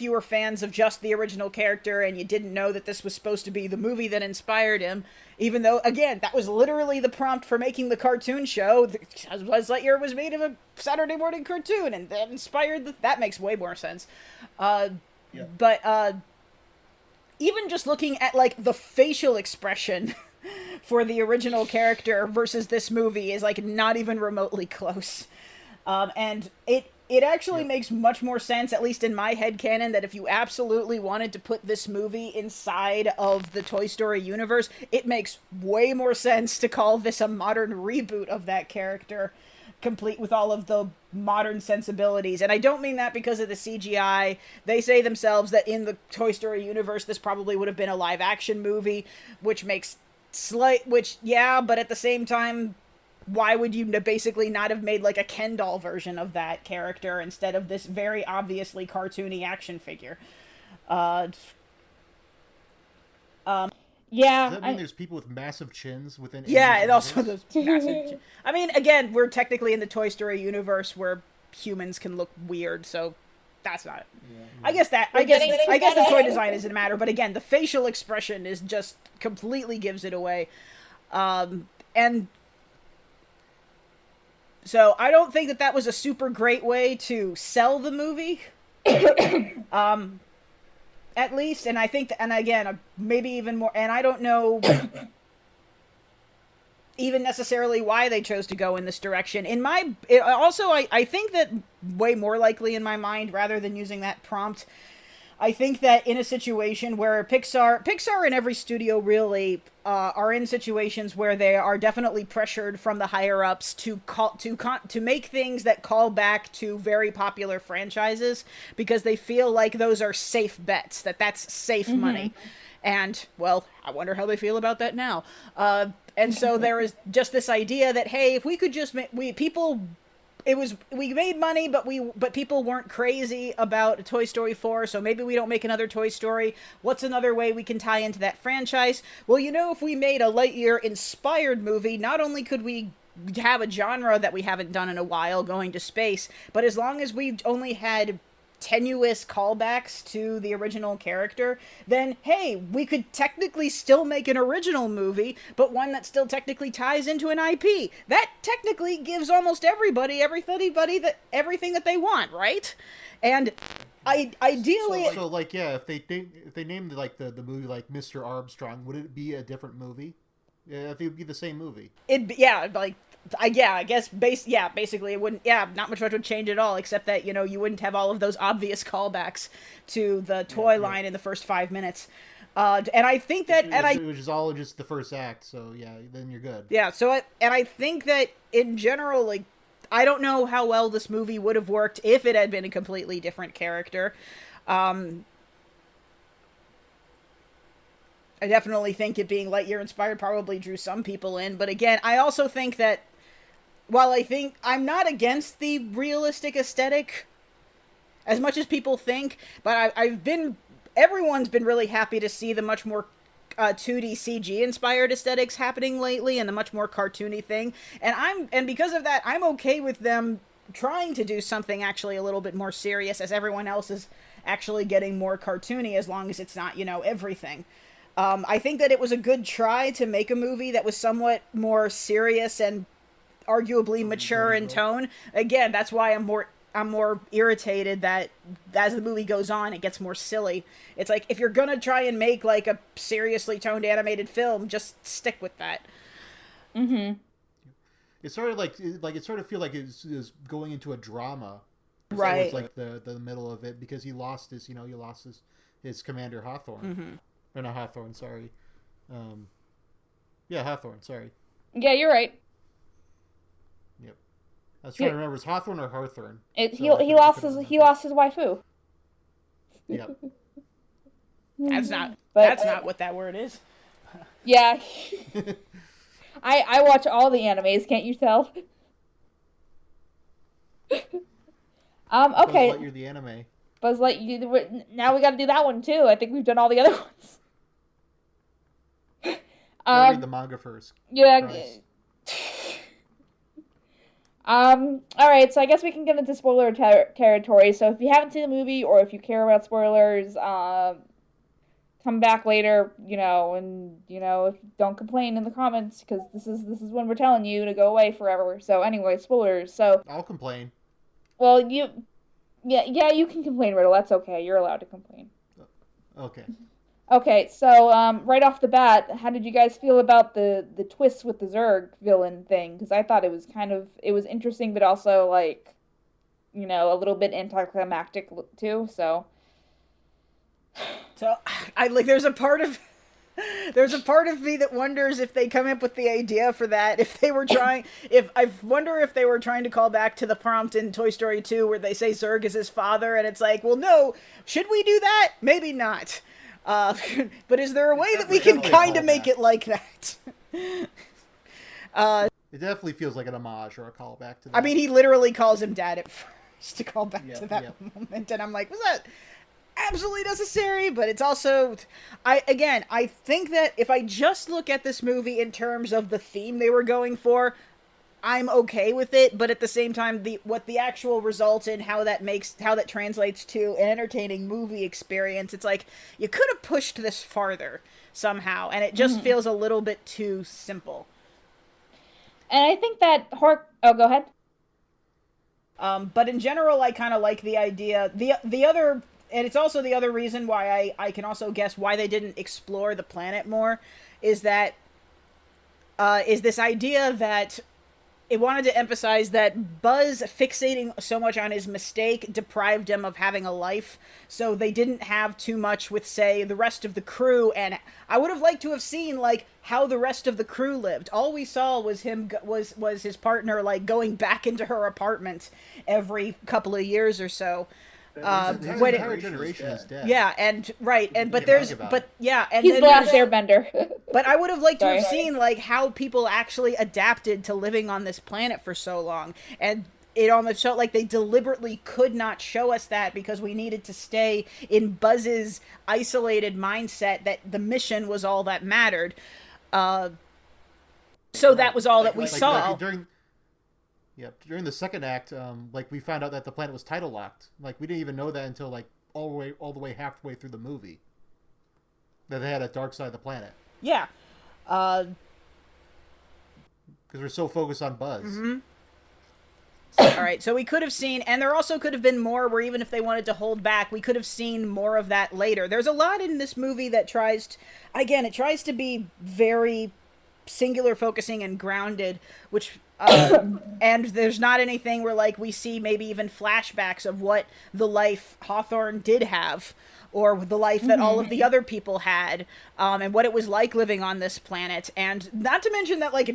you were fans of just the original character and you didn't know that this was supposed to be the movie that inspired him, even though, again, that was literally the prompt for making the cartoon show, Buzz Lightyear was made of a Saturday morning cartoon, and that inspired that makes way more sense. But even just looking at, like, the facial expression for the original character versus this movie is, like, not even remotely close. And it actually makes much more sense, at least in my headcanon, that if you absolutely wanted to put this movie inside of the Toy Story universe, it makes way more sense to call this a modern reboot of that character, complete with all of the modern sensibilities. And I don't mean that because of the CGI. They say themselves that in the Toy Story universe, this probably would have been a live-action movie, but at the same time, why would you basically not have made, like, a Ken doll version of that character instead of this very obviously cartoony action figure? Does that mean there's people with massive chins within? Yeah, and also those massive chins. I mean, again, we're technically in the Toy Story universe where humans can look weird, so that's not it. Yeah. I guess the toy design isn't a matter, but again, the facial expression is just completely gives it away. And so I don't think that was a super great way to sell the movie, at least. And I think, and again, maybe even more, and I don't know even necessarily why they chose to go in this direction. I think that way more likely in my mind, rather than using that prompt, I think that in a situation where Pixar and every studio really are in situations where they are definitely pressured from the higher ups to make things that call back to very popular franchises, because they feel like those are safe bets, that's safe money. And, well, I wonder how they feel about that now. And so there is just this idea that, hey, if we could just we made money, but people weren't crazy about Toy Story 4, so maybe we don't make another Toy Story. What's another way we can tie into that franchise? Well, if we made a Lightyear-inspired movie, not only could we have a genre that we haven't done in a while, going to space, but as long as we only had tenuous callbacks to the original character, then, hey, we could technically still make an original movie, but one that still technically ties into an IP. That technically gives almost everybody everything that they want, right? And ideally... So like, yeah, if they named, like, the movie, like, Mr. Armstrong, would it be a different movie? Yeah, I think it would be the same movie. I guess basically it wouldn't, not much would change at all, except that, you wouldn't have all of those obvious callbacks to the toy line in the first 5 minutes. And I think that, which is all just the first act, so then you're good. Yeah, I think that in general, like, I don't know how well this movie would have worked if it had been a completely different character. I definitely think it being LightYear inspired probably drew some people in, but again, I also think that while I think I'm not against the realistic aesthetic as much as people think, but everyone's been really happy to see the much more 2D CG inspired aesthetics happening lately and the much more cartoony thing. And because of that, I'm okay with them trying to do something actually a little bit more serious, as everyone else is actually getting more cartoony, as long as it's not, everything. I think that it was a good try to make a movie that was somewhat more serious and arguably mature in tone. Again, that's why I'm more irritated that as the movie goes on, it gets more silly. It's like, if you're gonna try and make like a seriously toned animated film, just stick with that. Mm-hmm. It's sort of like it sort of feel like it's going into a drama, right? It's like the middle of it, because he lost his commander Hawthorne. Mm-hmm. Or not Hawthorne, sorry. Hawthorne, sorry. Yeah, you're right. Yep. I was trying to remember, is Hawthorne or Hawthorne? He lost his waifu. Yep. That's not what that word is. Yeah. I watch all the animes, can't you tell? Okay. Buzz Lightyear the anime. Buzz Lightyear. Now we got to do that one too. I think we've done all the other ones. Read the manga first. Yeah. Alright, so I guess we can get into spoiler territory. So if you haven't seen the movie, or if you care about spoilers, come back later, and, don't complain in the comments, because this is when we're telling you to go away forever. So anyway, spoilers. So I'll complain. Well, you can complain, Riddle. That's okay. You're allowed to complain. Okay. Okay, so right off the bat, how did you guys feel about the twist with the Zurg villain thing? Because I thought it was interesting, but also like, a little bit anticlimactic too. So there's a part of me that wonders if they come up with the idea for that. I wonder if they were trying to call back to the prompt in Toy Story 2 where they say Zurg is his father, and it's like, well, no, should we do that? Maybe not. But is there a way that we can kind of make it like that? It definitely feels like an homage or a callback to that. I mean, he literally calls him dad at first to call back to that moment, and I'm like, was that absolutely necessary? But it's also, I think that if I just look at this movie in terms of the theme they were going for, I'm okay with it, but at the same time, what the actual result in how that translates to an entertaining movie experience, it's like, you could have pushed this farther somehow, and it just feels a little bit too simple. And I think that go ahead. But in general, I kind of like the idea. The other, and it's also the other reason why I can also guess why they didn't explore the planet more, is that is this idea that it wanted to emphasize that Buzz fixating so much on his mistake deprived him of having a life, so they didn't have too much with, say, the rest of the crew, and I would have liked to have seen, like, how the rest of the crew lived. All we saw was was his partner, like, going back into her apartment every couple of years or so. His entire generation is dead. Yeah, and he's the last airbender. But I would have liked to have seen like how people actually adapted to living on this planet for so long, and it almost felt like they deliberately could not show us that because we needed to stay in Buzz's isolated mindset that the mission was all that mattered. So that was all that we saw. During the second act, we found out that the planet was title locked. Like, we didn't even know that until all the way halfway through the movie. That they had a dark side of the planet. Yeah. Because we're so focused on Buzz. Mm-hmm. All right, so we could have seen, and there also could have been more where even if they wanted to hold back, we could have seen more of that later. There's a lot in this movie that tries to be very singular focusing and grounded, which and there's not anything where like we see maybe even flashbacks of what the life Hawthorne did have, or the life that all of the other people had, and what it was like living on this planet. And not to mention that like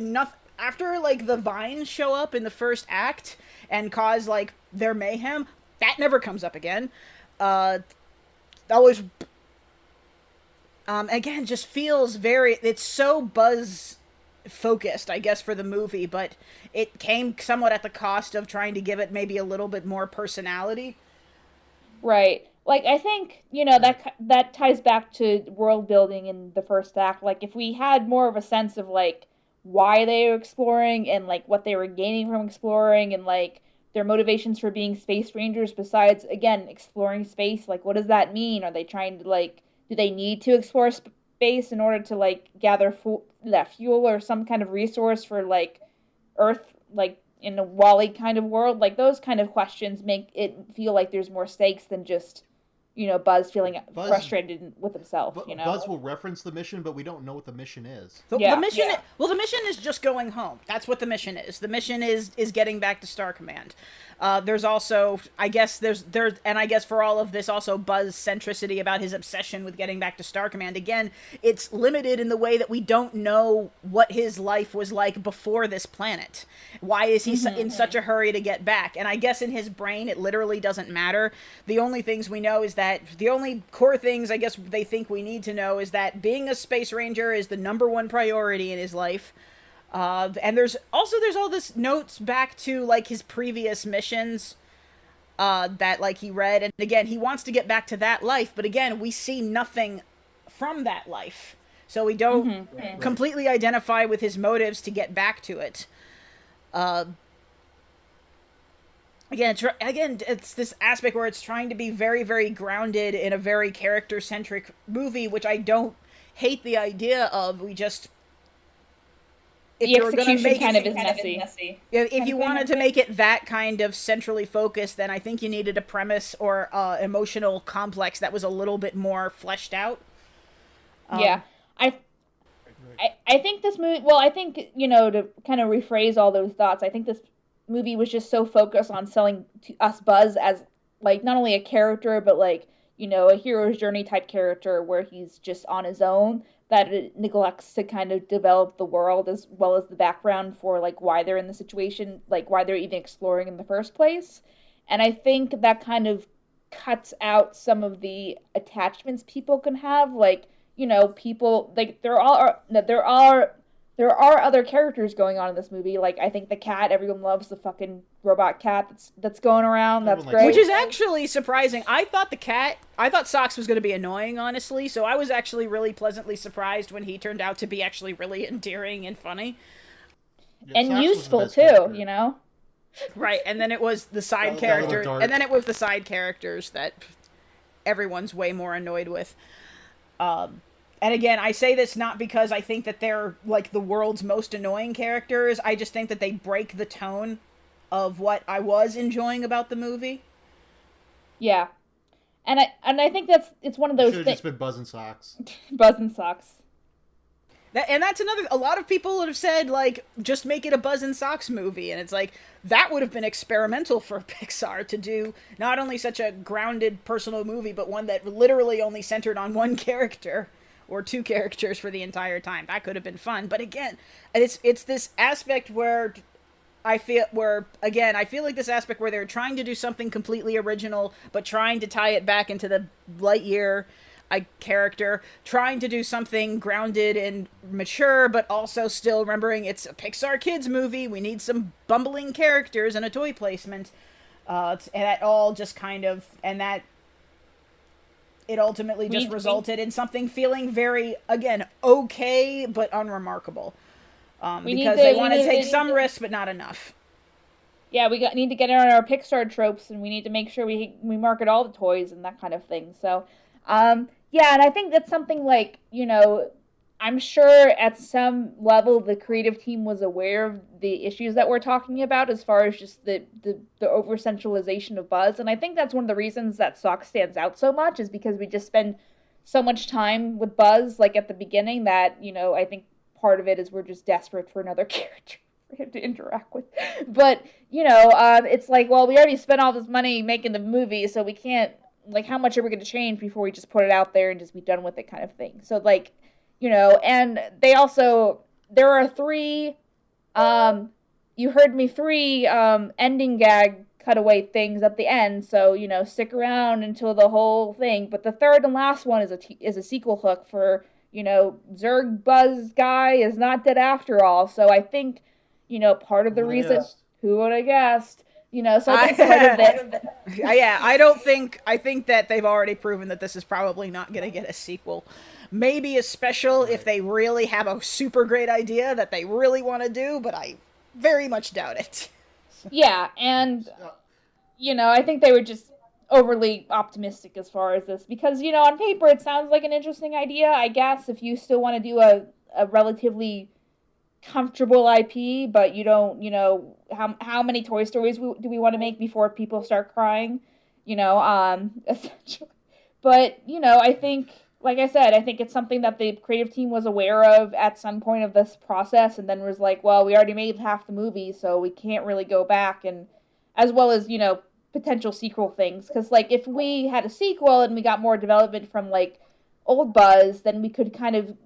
after like the vines show up in the first act and cause like their mayhem, that never comes up again. Always again just feels very, it's so Buzz focused, I guess, for the movie, but it came somewhat at the cost of trying to give it maybe a little bit more personality. Right. Like, I think, that ties back to world building in the first act. Like, if we had more of a sense of, like, why they were exploring and, like, what they were gaining from exploring and, like, their motivations for being space rangers besides, again, exploring space, like, what does that mean? Are they trying to, like, do they need to explore space in order to, like, gather fuel or some kind of resource for, like, Earth, like, in a Wall-E kind of world? Like, those kind of questions make it feel like there's more stakes than just, Buzz feeling frustrated with himself, Buzz will reference the mission, but we don't know what the mission is. The mission is just going home. That's what the mission is. The mission is getting back to Star Command. There's also, I guess for all of this, also Buzz centricity about his obsession with getting back to Star Command. Again, it's limited in the way that we don't know what his life was like before this planet. Why is he in such a hurry to get back? And I guess in his brain, it literally doesn't matter. The only things we know is that the only core things I guess they think we need to know is that being a space ranger is the #1 priority in his life. And there's all this notes back to like his previous missions that like he read, and again he wants to get back to that life, but again we see nothing from that life, so we don't completely identify with his motives to get back to it. Again, it's this aspect where it's trying to be very, very grounded in a very character-centric movie, which I don't hate the idea of. We just... The execution kind of is messy. If you wanted to make it that kind of centrally focused, then I think you needed a premise or emotional complex that was a little bit more fleshed out. I think this movie... Well, I think, to kind of rephrase all those thoughts, I think this movie was just so focused on selling to us Buzz as, like, not only a character, but, like, a hero's journey type character where he's just on his own, that it neglects to kind of develop the world as well as the background for, like, why they're in the situation, like, why they're even exploring in the first place. And I think that kind of cuts out some of the attachments people can have, like, people, like, there are other characters going on in this movie. Like, I think the cat, everyone loves the fucking robot cat that's going around. That's great. Which is actually surprising. I thought Socks was going to be annoying, honestly, so I was actually really pleasantly surprised when he turned out to be actually really endearing and funny. Yeah, and Socks useful, too, Right, and then it was the side character, and then it was the side characters that everyone's way more annoyed with. And again, I say this not because I think that they're, like, the world's most annoying characters. I just think that they break the tone of what I was enjoying about the movie. Yeah. And I think it's one of those things. Should have just been Buzz and Socks. Buzz and Socks. And that's another... A lot of people have said, like, just make it a Buzz and Socks movie. And it's like, that would have been experimental for Pixar to do not only such a grounded, personal movie, but one that literally only centered on one character. Or two characters for the entire time. That could have been fun. But again, it's this aspect where I feel like this aspect where they're trying to do something completely original, but trying to tie it back into the LightYear character, trying to do something grounded and mature, but also still remembering it's a Pixar kids movie. We need some bumbling characters and a toy placement. And that all just kind of, and that it ultimately just resulted in something feeling very, again, okay, but unremarkable. Because they want to take some risks, but not enough. Yeah, need to get on our Pixar tropes, and we need to make sure we market all the toys and that kind of thing. So, yeah, and I think that's something like, I'm sure at some level the creative team was aware of the issues that we're talking about as far as just the over-centralization of Buzz. And I think that's one of the reasons that Socks stands out so much is because we just spend so much time with Buzz, like, at the beginning that, I think part of it is we're just desperate for another character for him to interact with. But, it's like, well, we already spent all this money making the movie, so we can't, like, how much are we going to change before we just put it out there and just be done with it kind of thing. So, like, and they also, there are 3, you heard me, 3 ending gag cutaway things at the end, so stick around until the whole thing. But the third and last one is a sequel hook for Zerg Buzz guy is not dead after all. So I think part of the reason, who would have guessed, so I think part of it. Yeah, I think that they've already proven that this is probably not going to get a sequel. Maybe a special if they really have a super great idea that they really want to do, but I very much doubt it. Yeah, and, I think they were just overly optimistic as far as this, because, on paper it sounds like an interesting idea, I guess, if you still want to do a relatively comfortable IP, but you don't, how many Toy Stories do we want to make before people start crying, essentially. But, I think, like I said, I think it's something that the creative team was aware of at some point of this process, and then was like, well, we already made half the movie, so we can't really go back, and as well as, potential sequel things. Because, like, if we had a sequel and we got more development from, like, old Buzz, then we could kind of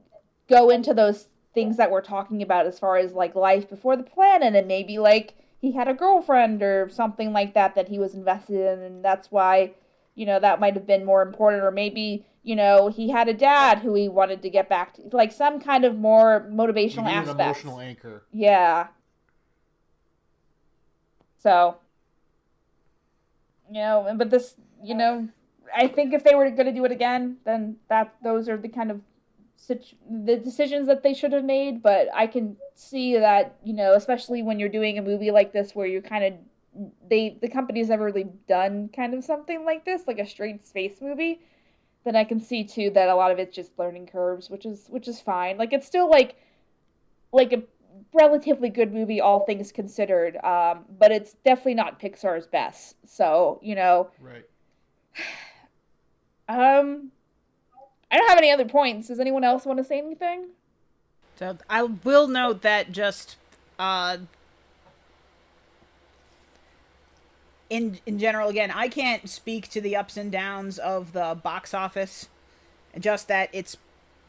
go into those things that we're talking about as far as, like, life before the planet, and maybe, like, he had a girlfriend or something like that he was invested in, and that's why, that might have been more important, or maybe he had a dad who he wanted to get back to, like some kind of more motivational aspect. An emotional anchor. Yeah. So, but this, I think if they were going to do it again, then those are the kind of the decisions that they should have made. But I can see that, especially when you're doing a movie like this where you're kind of, the company's never really done kind of something like this, like a straight space movie. Then I can see too that a lot of it's just learning curves, which is fine. Like, it's still like a relatively good movie, all things considered. But it's definitely not Pixar's best. So, Right. I don't have any other points. Does anyone else want to say anything? So I will note that just in general, again, I can't speak to the ups and downs of the box office. Just that it's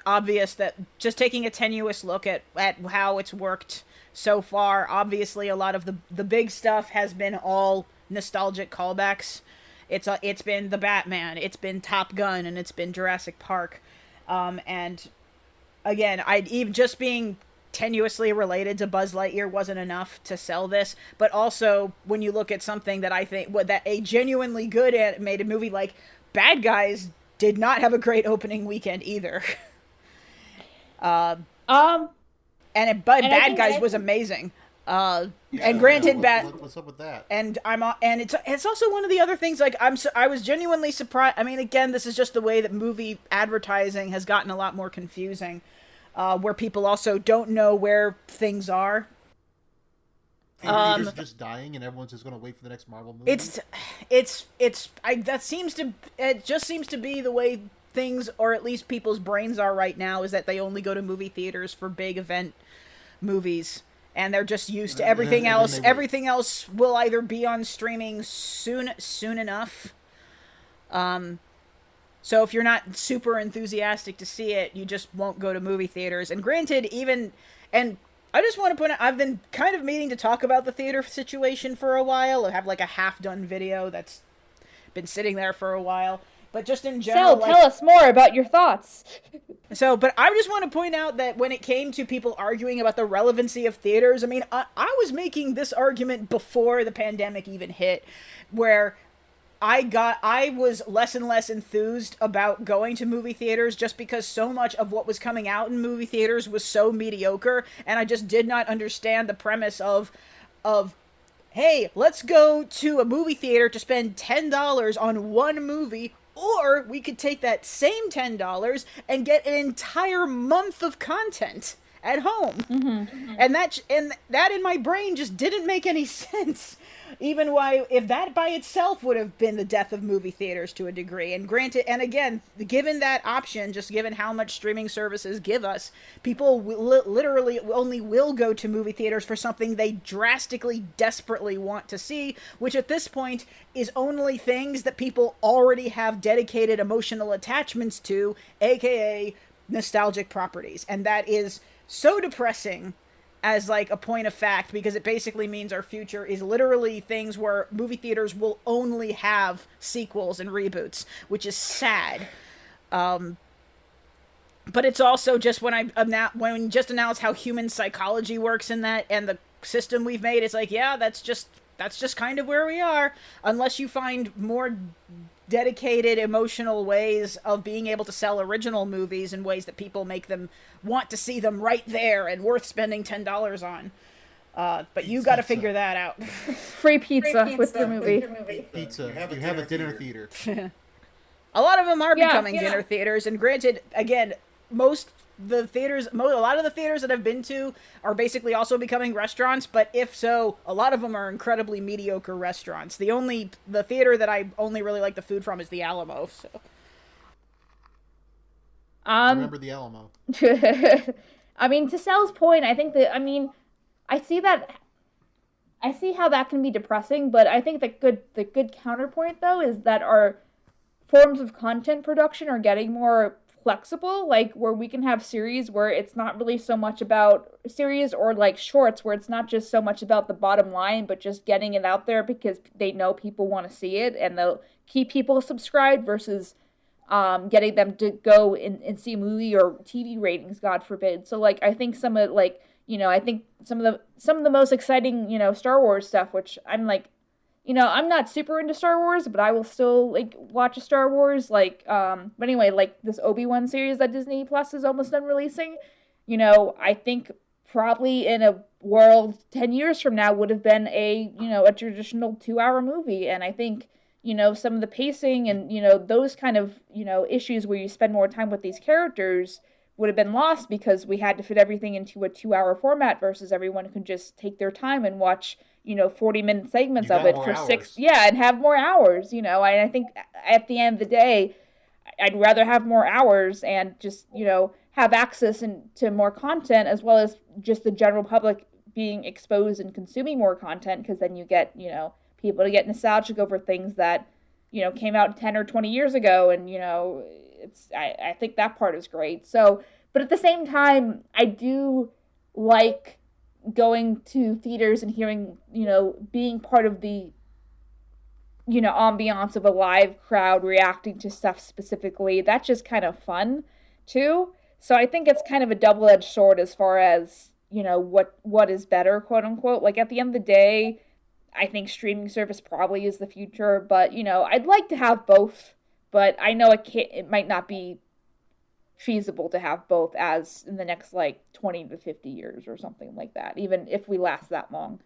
obvious that just taking a tenuous look at how it's worked so far, obviously a lot of the big stuff has been all nostalgic callbacks. It's been the Batman, it's been Top Gun, and it's been Jurassic Park. And again, even just being tenuously related to Buzz Lightyear wasn't enough to sell this, but also when you look at something that I think that a genuinely good animated movie like Bad Guys did not have a great opening weekend either. Bad Guys was amazing. And granted, what's up with that? And it's also one of the other things. Like, I was genuinely surprised. I mean, again, this is just the way that movie advertising has gotten a lot more confusing. Where people also don't know where things are. Theaters just dying, and everyone's just going to wait for the next Marvel movie. It just seems to be the way things, or at least people's brains are right now, is that they only go to movie theaters for big event movies, and they're just used to everything else. Everything else will either be on streaming soon enough. So if you're not super enthusiastic to see it, you just won't go to movie theaters. And granted, and I just want to point out, I've been kind of meaning to talk about the theater situation for a while. I have like a half-done video that's been sitting there for a while. But just in general... tell us more about your thoughts. But I just want to point out that when it came to people arguing about the relevancy of theaters, I mean, I was making this argument before the pandemic even hit, where I was less and less enthused about going to movie theaters just because so much of what was coming out in movie theaters was so mediocre, and I just did not understand the premise of hey, let's go to a movie theater to spend $10 on one movie, or we could take that same $10 and get an entire month of content at home. Mm-hmm. And that in my brain just didn't make any sense. Even why, if that by itself would have been the death of movie theaters to a degree. And granted, and again, given that option, just given how much streaming services give us, people literally only will go to movie theaters for something they drastically, desperately want to see, which at this point is only things that people already have dedicated emotional attachments to, aka nostalgic properties. And that is so depressing as like a point of fact, because it basically means our future is literally things where movie theaters will only have sequels and reboots, which is sad. But it's also just when when just announced how human psychology works in that and the system we've made, it's like, yeah, that's just kind of where we are, unless you find more dedicated emotional ways of being able to sell original movies in ways that people make them want to see them right there and worth spending $10 on. But you got to figure that out. Free pizza with your movie. Pizza. You have a dinner theater. A lot of them are becoming dinner theaters, and granted, again, a lot of the theaters that I've been to are basically also becoming restaurants, but if so, a lot of them are incredibly mediocre restaurants. The theater that I only really like the food from is the Alamo, so. Remember the Alamo. I mean, to Sal's point, I think that, I see how that can be depressing, but I think the good counterpoint, though, is that our forms of content production are getting more flexible, like where we can have series where it's not really so much about series, or like shorts where it's not just so much about the bottom line, but just getting it out there because they know people want to see it and they'll keep people subscribed versus getting them to go and see a movie or TV ratings, God forbid. So like I think some of the most exciting, Star Wars stuff, which I'm like, I'm not super into Star Wars, but I will still, like, watch a Star Wars, but anyway, like, this Obi-Wan series that Disney Plus is almost done releasing, I think probably in a world 10 years from now would have been a traditional 2-hour movie, and I think, some of the pacing and, those kind of, issues where you spend more time with these characters would have been lost because we had to fit everything into a 2-hour format versus everyone could just take their time and watch 40-minute segments of it for hours. 6, and have more hours, and I think at the end of the day, I'd rather have more hours and just, have access to more content, as well as just the general public being exposed and consuming more content, because then you get, people to get nostalgic over things that, came out 10 or 20 years ago, and, I think that part is great. So, but at the same time, I do like going to theaters and hearing, being part of the, ambiance of a live crowd reacting to stuff specifically. That's just kind of fun too. So I think it's kind of a double-edged sword as far as, what is better, quote unquote. Like at the end of the day, I think streaming service probably is the future, but I'd like to have both, but I know it might not be feasible to have both as in the next 20 to 50 years or something like that, even if we last that long.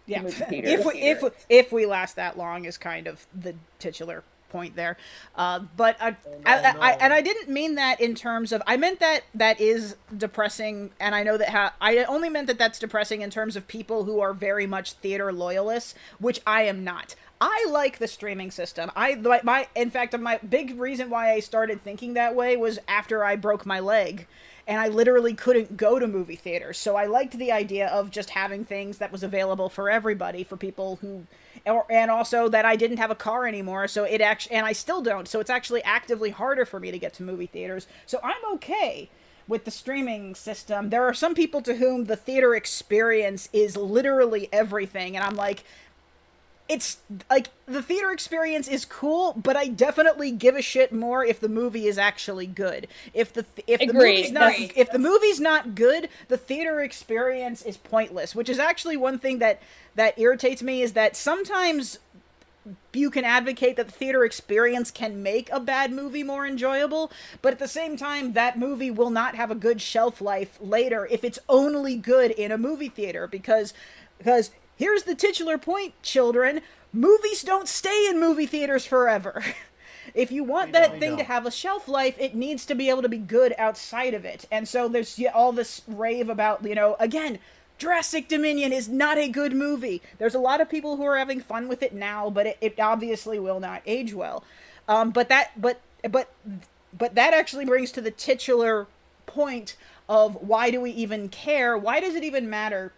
Yeah, if we last that long is kind of the titular point there. But I didn't mean that in terms of, I meant that is depressing, and I know that I only meant that that's depressing in terms of people who are very much theater loyalists, which I am not. I like the streaming system. In fact, my big reason why I started thinking that way was after I broke my leg, and I literally couldn't go to movie theaters. So I liked the idea of just having things that was available for everybody, for people who, and also that I didn't have a car anymore. So and I still don't. So it's actually actively harder for me to get to movie theaters. So I'm okay with the streaming system. There are some people to whom the theater experience is literally everything, and I'm like, it's like the theater experience is cool, but I definitely give a shit more if the movie is actually good. If the movie's not good, the theater experience is pointless, which is actually one thing that irritates me, is that sometimes you can advocate that the theater experience can make a bad movie more enjoyable, but at the same time, that movie will not have a good shelf life later if it's only good in a movie theater, because here's the titular point, children. Movies don't stay in movie theaters forever. If you want that thing to have a shelf life, it needs to be able to be good outside of it. And so there's all this rave about, again, Jurassic Dominion is not a good movie. There's a lot of people who are having fun with it now, but it obviously will not age well. But that actually brings to the titular point of why do we even care? Why does it even matter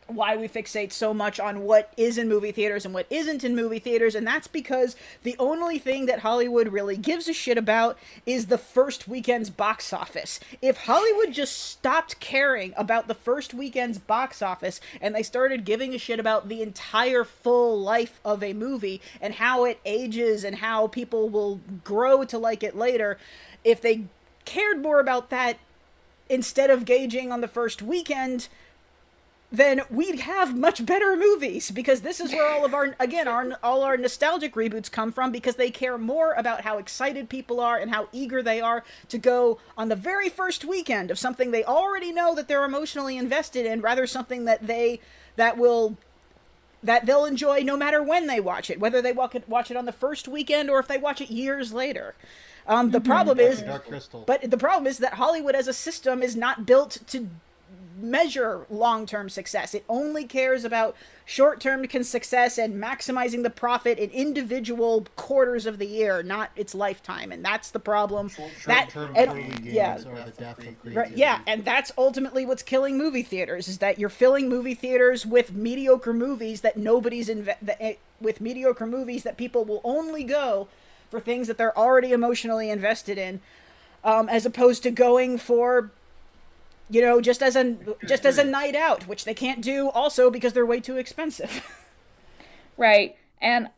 why we fixate so much on what is in movie theaters and what isn't in movie theaters? And that's because the only thing that Hollywood really gives a shit about is the first weekend's box office. If Hollywood just stopped caring about the first weekend's box office and they started giving a shit about the entire full life of a movie and how it ages and how people will grow to like it later, if they cared more about that instead of gauging on the first weekend, then we'd have much better movies, because this is where all of all our nostalgic reboots come from, because they care more about how excited people are and how eager they are to go on the very first weekend of something they already know that they're emotionally invested in, rather something that they'll enjoy no matter when they watch it, whether they watch it on the first weekend or if they watch it years later. The problem is that Hollywood as a system is not built to measure long-term success. It only cares about short-term success and maximizing the profit in individual quarters of the year, not its lifetime. And that's the problem. And that's ultimately what's killing movie theaters, is that you're filling movie theaters with mediocre movies that with mediocre movies that people will only go for things that they're already emotionally invested in, as opposed to going for, just as a night out, which they can't do also because they're way too expensive. Right. And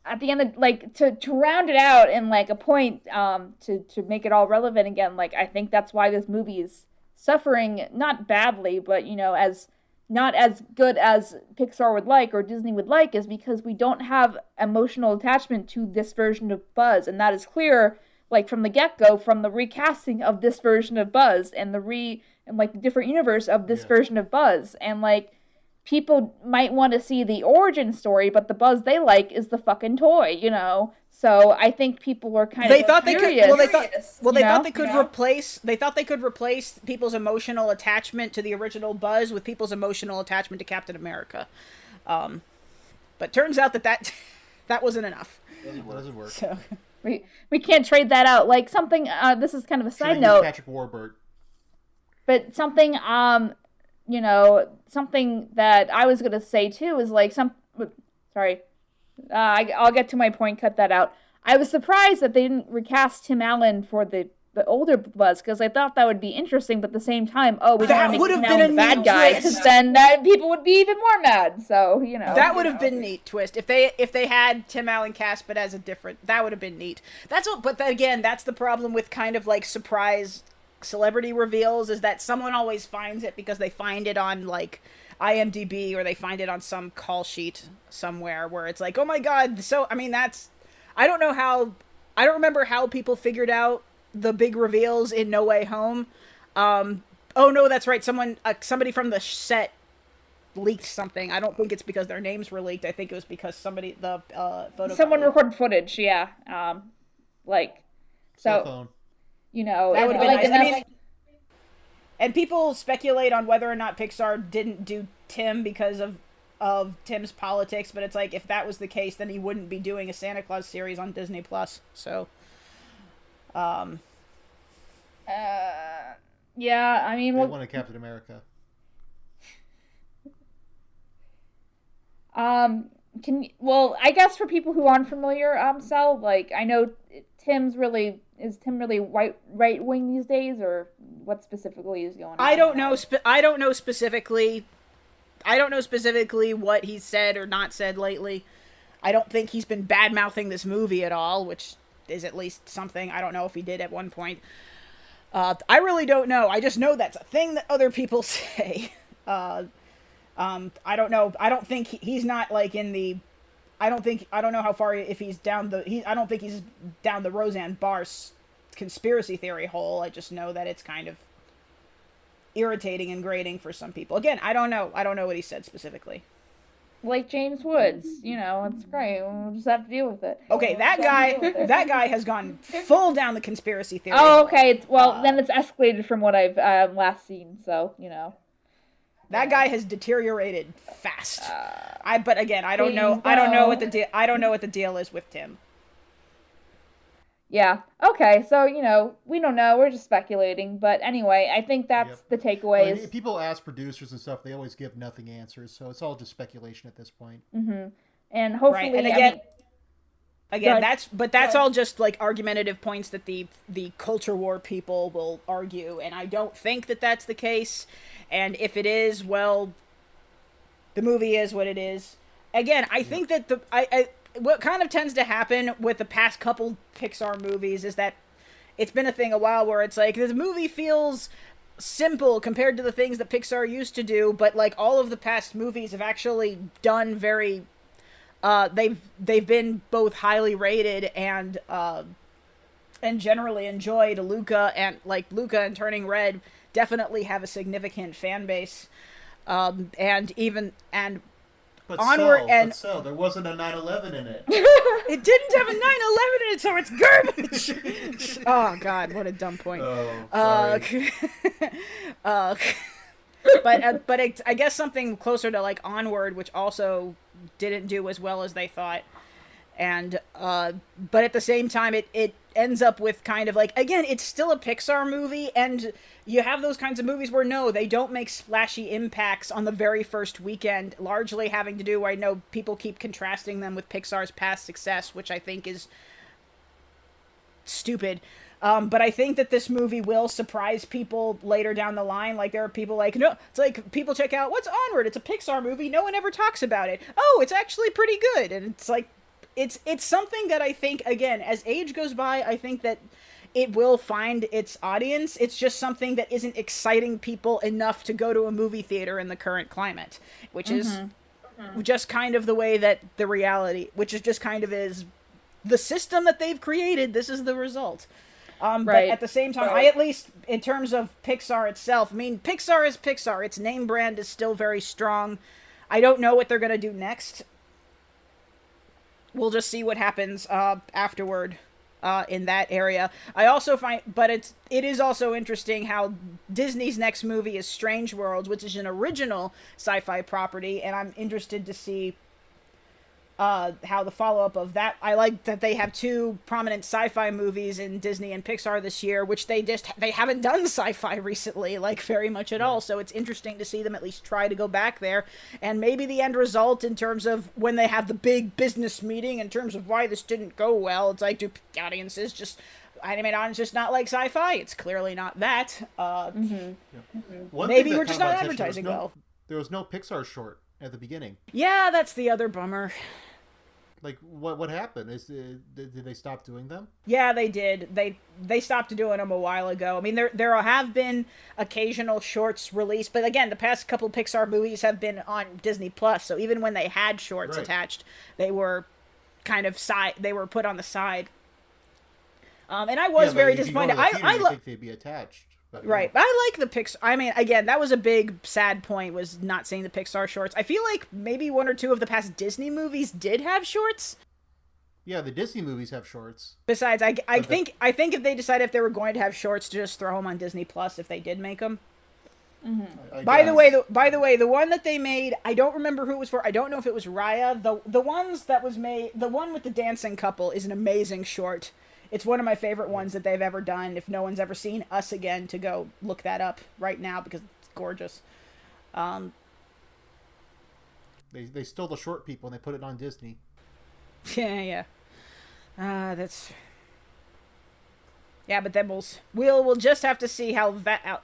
at the end of to round it out in a point, to make it all relevant again, I think that's why this movie is suffering, not badly, but as not as good as Pixar would like or Disney would like, is because we don't have emotional attachment to this version of Buzz, and that is clear from the get-go, from the recasting of this version of Buzz and the different universe of this version of Buzz. And people might want to see the origin story, but the Buzz they like is the fucking toy, So I think people were kind of curious. They thought they could replace people's emotional attachment to the original Buzz with people's emotional attachment to Captain America. But turns out that wasn't enough. It doesn't work. So we can't trade that out. Something, this is kind of a side note. Patrick Warburton. But something, something that I was going to say too is I'll get to my point, cut that out. I was surprised that they didn't recast Tim Allen for the older Buzz, because I thought that would be interesting, but at the same time, we don't want to make Tim Allen the bad guy, because then people would be even more mad, so, That would have been a neat twist. If they had Tim Allen cast, but as a different, that would have been neat. That's the problem with kind of surprise celebrity reveals, is that someone always finds it because they find it on IMDb, or they find it on some call sheet somewhere where it's oh my god. So I don't remember how people figured out the big reveals in No Way Home. Oh no, that's right, somebody from the set leaked something. I don't think it's because their names were leaked. I think it was because someone recorded footage. Yeah. Cell phone. That would have been nice. And people speculate on whether or not Pixar didn't do Tim because of Tim's politics, but it's if that was the case, then he wouldn't be doing a Santa Claus series on Disney Plus. So, yeah, they wanted Captain America. I guess for people who aren't familiar, Cell, I know Tim really right wing these days, or what specifically is going on? I don't know specifically what he's said or not said lately. I don't think he's been bad-mouthing this movie at all, which is at least something. I don't know if he did at one point. I really don't know. I just know that's a thing that other people say. I don't know. I don't think he's not in the. I don't know how far, if he's down I don't think he's down the Roseanne Barr conspiracy theory hole. I just know that it's kind of irritating and grating for some people. Again, I don't know what he said specifically. James Woods, it's great. We'll just have to deal with it. Okay, that guy has gone full down the conspiracy theory. Oh, okay. Then it's escalated from what I've last seen. So That guy has deteriorated fast. But again, I don't know what the deal is with Tim. Yeah. Okay. So, we don't know. We're just speculating. But anyway, I think that's the takeaway. If people ask producers and stuff, they always give nothing answers. So it's all just speculation at this point. Mm-hmm. And hopefully, right. And that's all just like argumentative points that the culture war people will argue, and I don't think that that's the case. And if it is, well, the movie is what it is. Again, I think that what kind of tends to happen with the past couple Pixar movies is that it's been a thing a while where it's like, this movie feels simple compared to the things that Pixar used to do, but like all of the past movies have actually done very, they've been both highly rated and generally enjoyed. Luca and Turning Red definitely have a significant fan base, But Onward there wasn't a 9/11 in it. It didn't have a 9/11 in it, so it's garbage. Oh God, what a dumb point. Sorry. But I guess something closer to like Onward, which also didn't do as well as they thought, and but at the same time, it ends up with kind of like, again, it's still a Pixar movie, and you have those kinds of movies where no, they don't make splashy impacts on the very first weekend, largely having to do, I know people keep contrasting them with Pixar's past success, which I think is stupid. But I think that this movie will surprise people later down the line. Like, there are people like, no, it's like, people check out, what's Onward? It's a Pixar movie. No one ever talks about it. Oh, it's actually pretty good. And it's like, it's something that I think, again, as age goes by, I think that it will find its audience. It's just something that isn't exciting people enough to go to a movie theater in the current climate, which is just kind of the way that the reality, which is just kind of is the system that they've created. This is the result. But at the same time, I, at least in terms of Pixar itself, I mean, Pixar is Pixar. Its name brand is still very strong. I don't know what they're going to do next. We'll just see what happens afterward in that area. I also find, but it is also interesting how Disney's next movie is Strange Worlds, which is an original sci-fi property, and I'm interested to see how the follow-up of that. I like that they have two prominent sci-fi movies in Disney and Pixar this year, which they haven't done sci-fi recently, like, very much at all, so it's interesting to see them at least try to go back there, and maybe the end result in terms of when they have the big business meeting in terms of why this didn't go well, it's like, do audiences just not like sci-fi? It's clearly not that. Maybe we're just not advertising well. There was no Pixar short at the beginning. Yeah, that's the other bummer. Like, what happened? Did they stop doing them? Yeah, they did. They stopped doing them a while ago. I mean, there have been occasional shorts released, but again, the past couple Pixar movies have been on Disney Plus. So even when they had shorts attached, they were kind of they were put on the side. And I was very disappointed. I think they'd be attached. Right. I like the Pixar. I mean, again, that was a big sad point, was not seeing the Pixar shorts. I feel like maybe one or two of the past Disney movies did have shorts. Yeah, the Disney movies have shorts. Besides, I think if they decided if they were going to have shorts, to just throw them on Disney Plus if they did make them. Mm-hmm. By the way, the one that they made, I don't remember who it was for. I don't know if it was Raya. The ones that was made, the one with the dancing couple is an amazing short. It's one of my favorite ones that they've ever done. If no one's ever seen Us Again, to go look that up right now because it's gorgeous. They stole the short people and they put it on Disney. Yeah. But then we'll just have to see how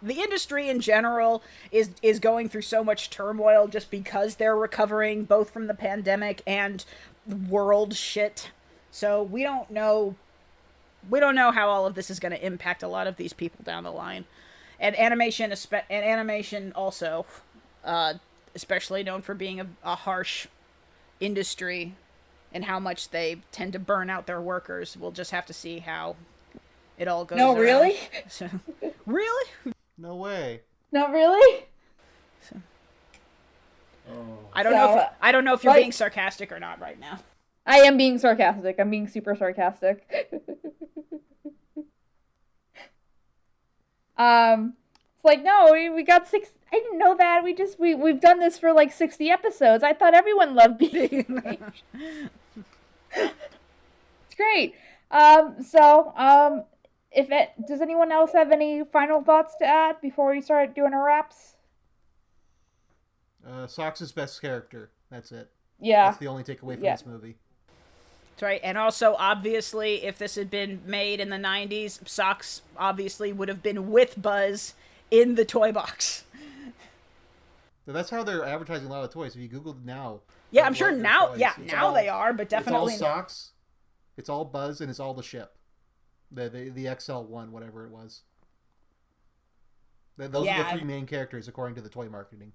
the industry in general is going through so much turmoil just because they're recovering both from the pandemic and world shit. So we don't know how all of this is going to impact a lot of these people down the line. And animation also, especially known for being a harsh industry and how much they tend to burn out their workers. We'll just have to see how it all goes. No, really? So, really? No way. Not really? So, I don't know if you're being sarcastic or not right now. I am being sarcastic. I'm being super sarcastic. It's like, no, we got I didn't know that. We've done this for like 60 episodes. I thought everyone loved Beavers. It's great. Does anyone else have any final thoughts to add before we start doing our wraps? Socks' best character. That's it. Yeah. That's the only takeaway from this movie. That's right. And also, obviously, if this had been made in the 90s, Socks obviously would have been with Buzz in the toy box. So that's how they're advertising a lot of toys. If you Google now. Yeah, I'm sure now. Toys, now they are, but definitely. It's all Socks. It's all Buzz, and it's all the ship. The XL1, whatever it was. Those are the three main characters according to the toy marketing.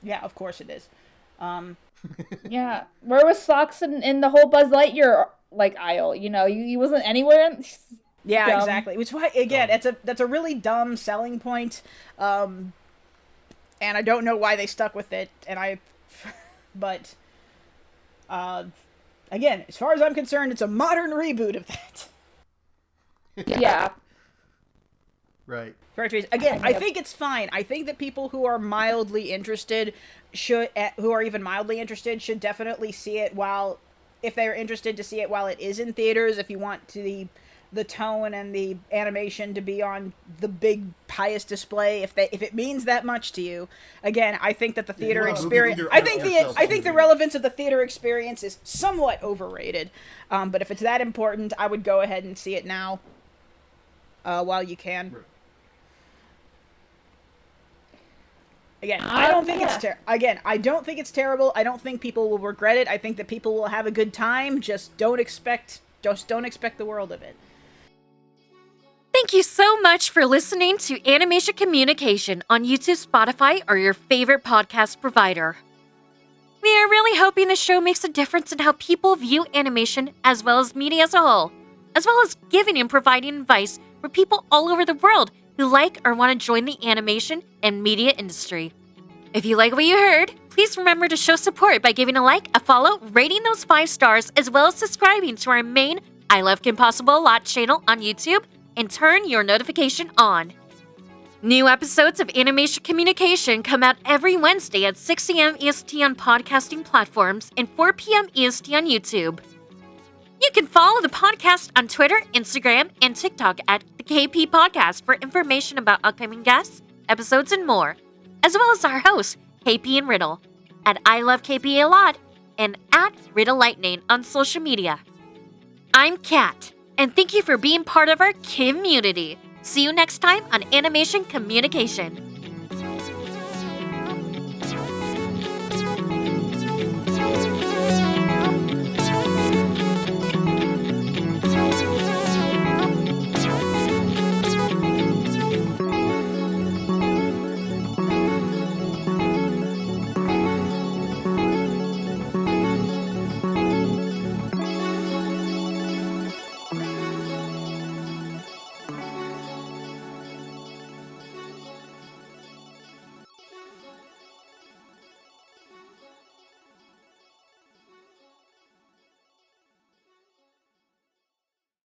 Yeah, of course it is. Yeah, where was Socks in the whole Buzz Lightyear aisle? You know, he wasn't anywhere. Yeah, dumb. Exactly. Which why again, that's a really dumb selling point, and I don't know why they stuck with it. But again, as far as I'm concerned, it's a modern reboot of that. Yeah. Right. Again, I think it's fine. I think that people who are mildly interested should definitely see it if they're interested to see it while it is in theaters. If you want the tone and the animation to be on the big pious display, if it means that much to you, again, I think that the theater experience. I think the relevance of the theater experience is somewhat overrated. But if it's that important, I would go ahead and see it now, while you can. Right. Again, I don't think it's I don't think it's terrible. I don't think people will regret it. I think that people will have a good time. Just don't expect the world of it. Thank you so much for listening to Animation Kimmunication on YouTube, Spotify, or your favorite podcast provider. We are really hoping the show makes a difference in how people view animation as well as media as a whole, as well as giving and providing advice for people all over the world who like or want to join the animation and media industry. If you like what you heard, please remember to show support by giving a like, a follow, rating those 5 stars, as well as subscribing to our main I Love Kim Possible a Lot channel on YouTube, and turn your notification on. New episodes of Animation Kimmunication come out every Wednesday at 6 a.m. EST on podcasting platforms and 4 p.m. EST on YouTube. You can follow the podcast on Twitter, Instagram, and TikTok at the KP Podcast for information about upcoming guests, episodes, and more, as well as our hosts, KP and Riddle, at I Love KP a Lot and at Riddle Lightning on social media. I'm Kat, and thank you for being part of our community. See you next time on Animation Kimmunication.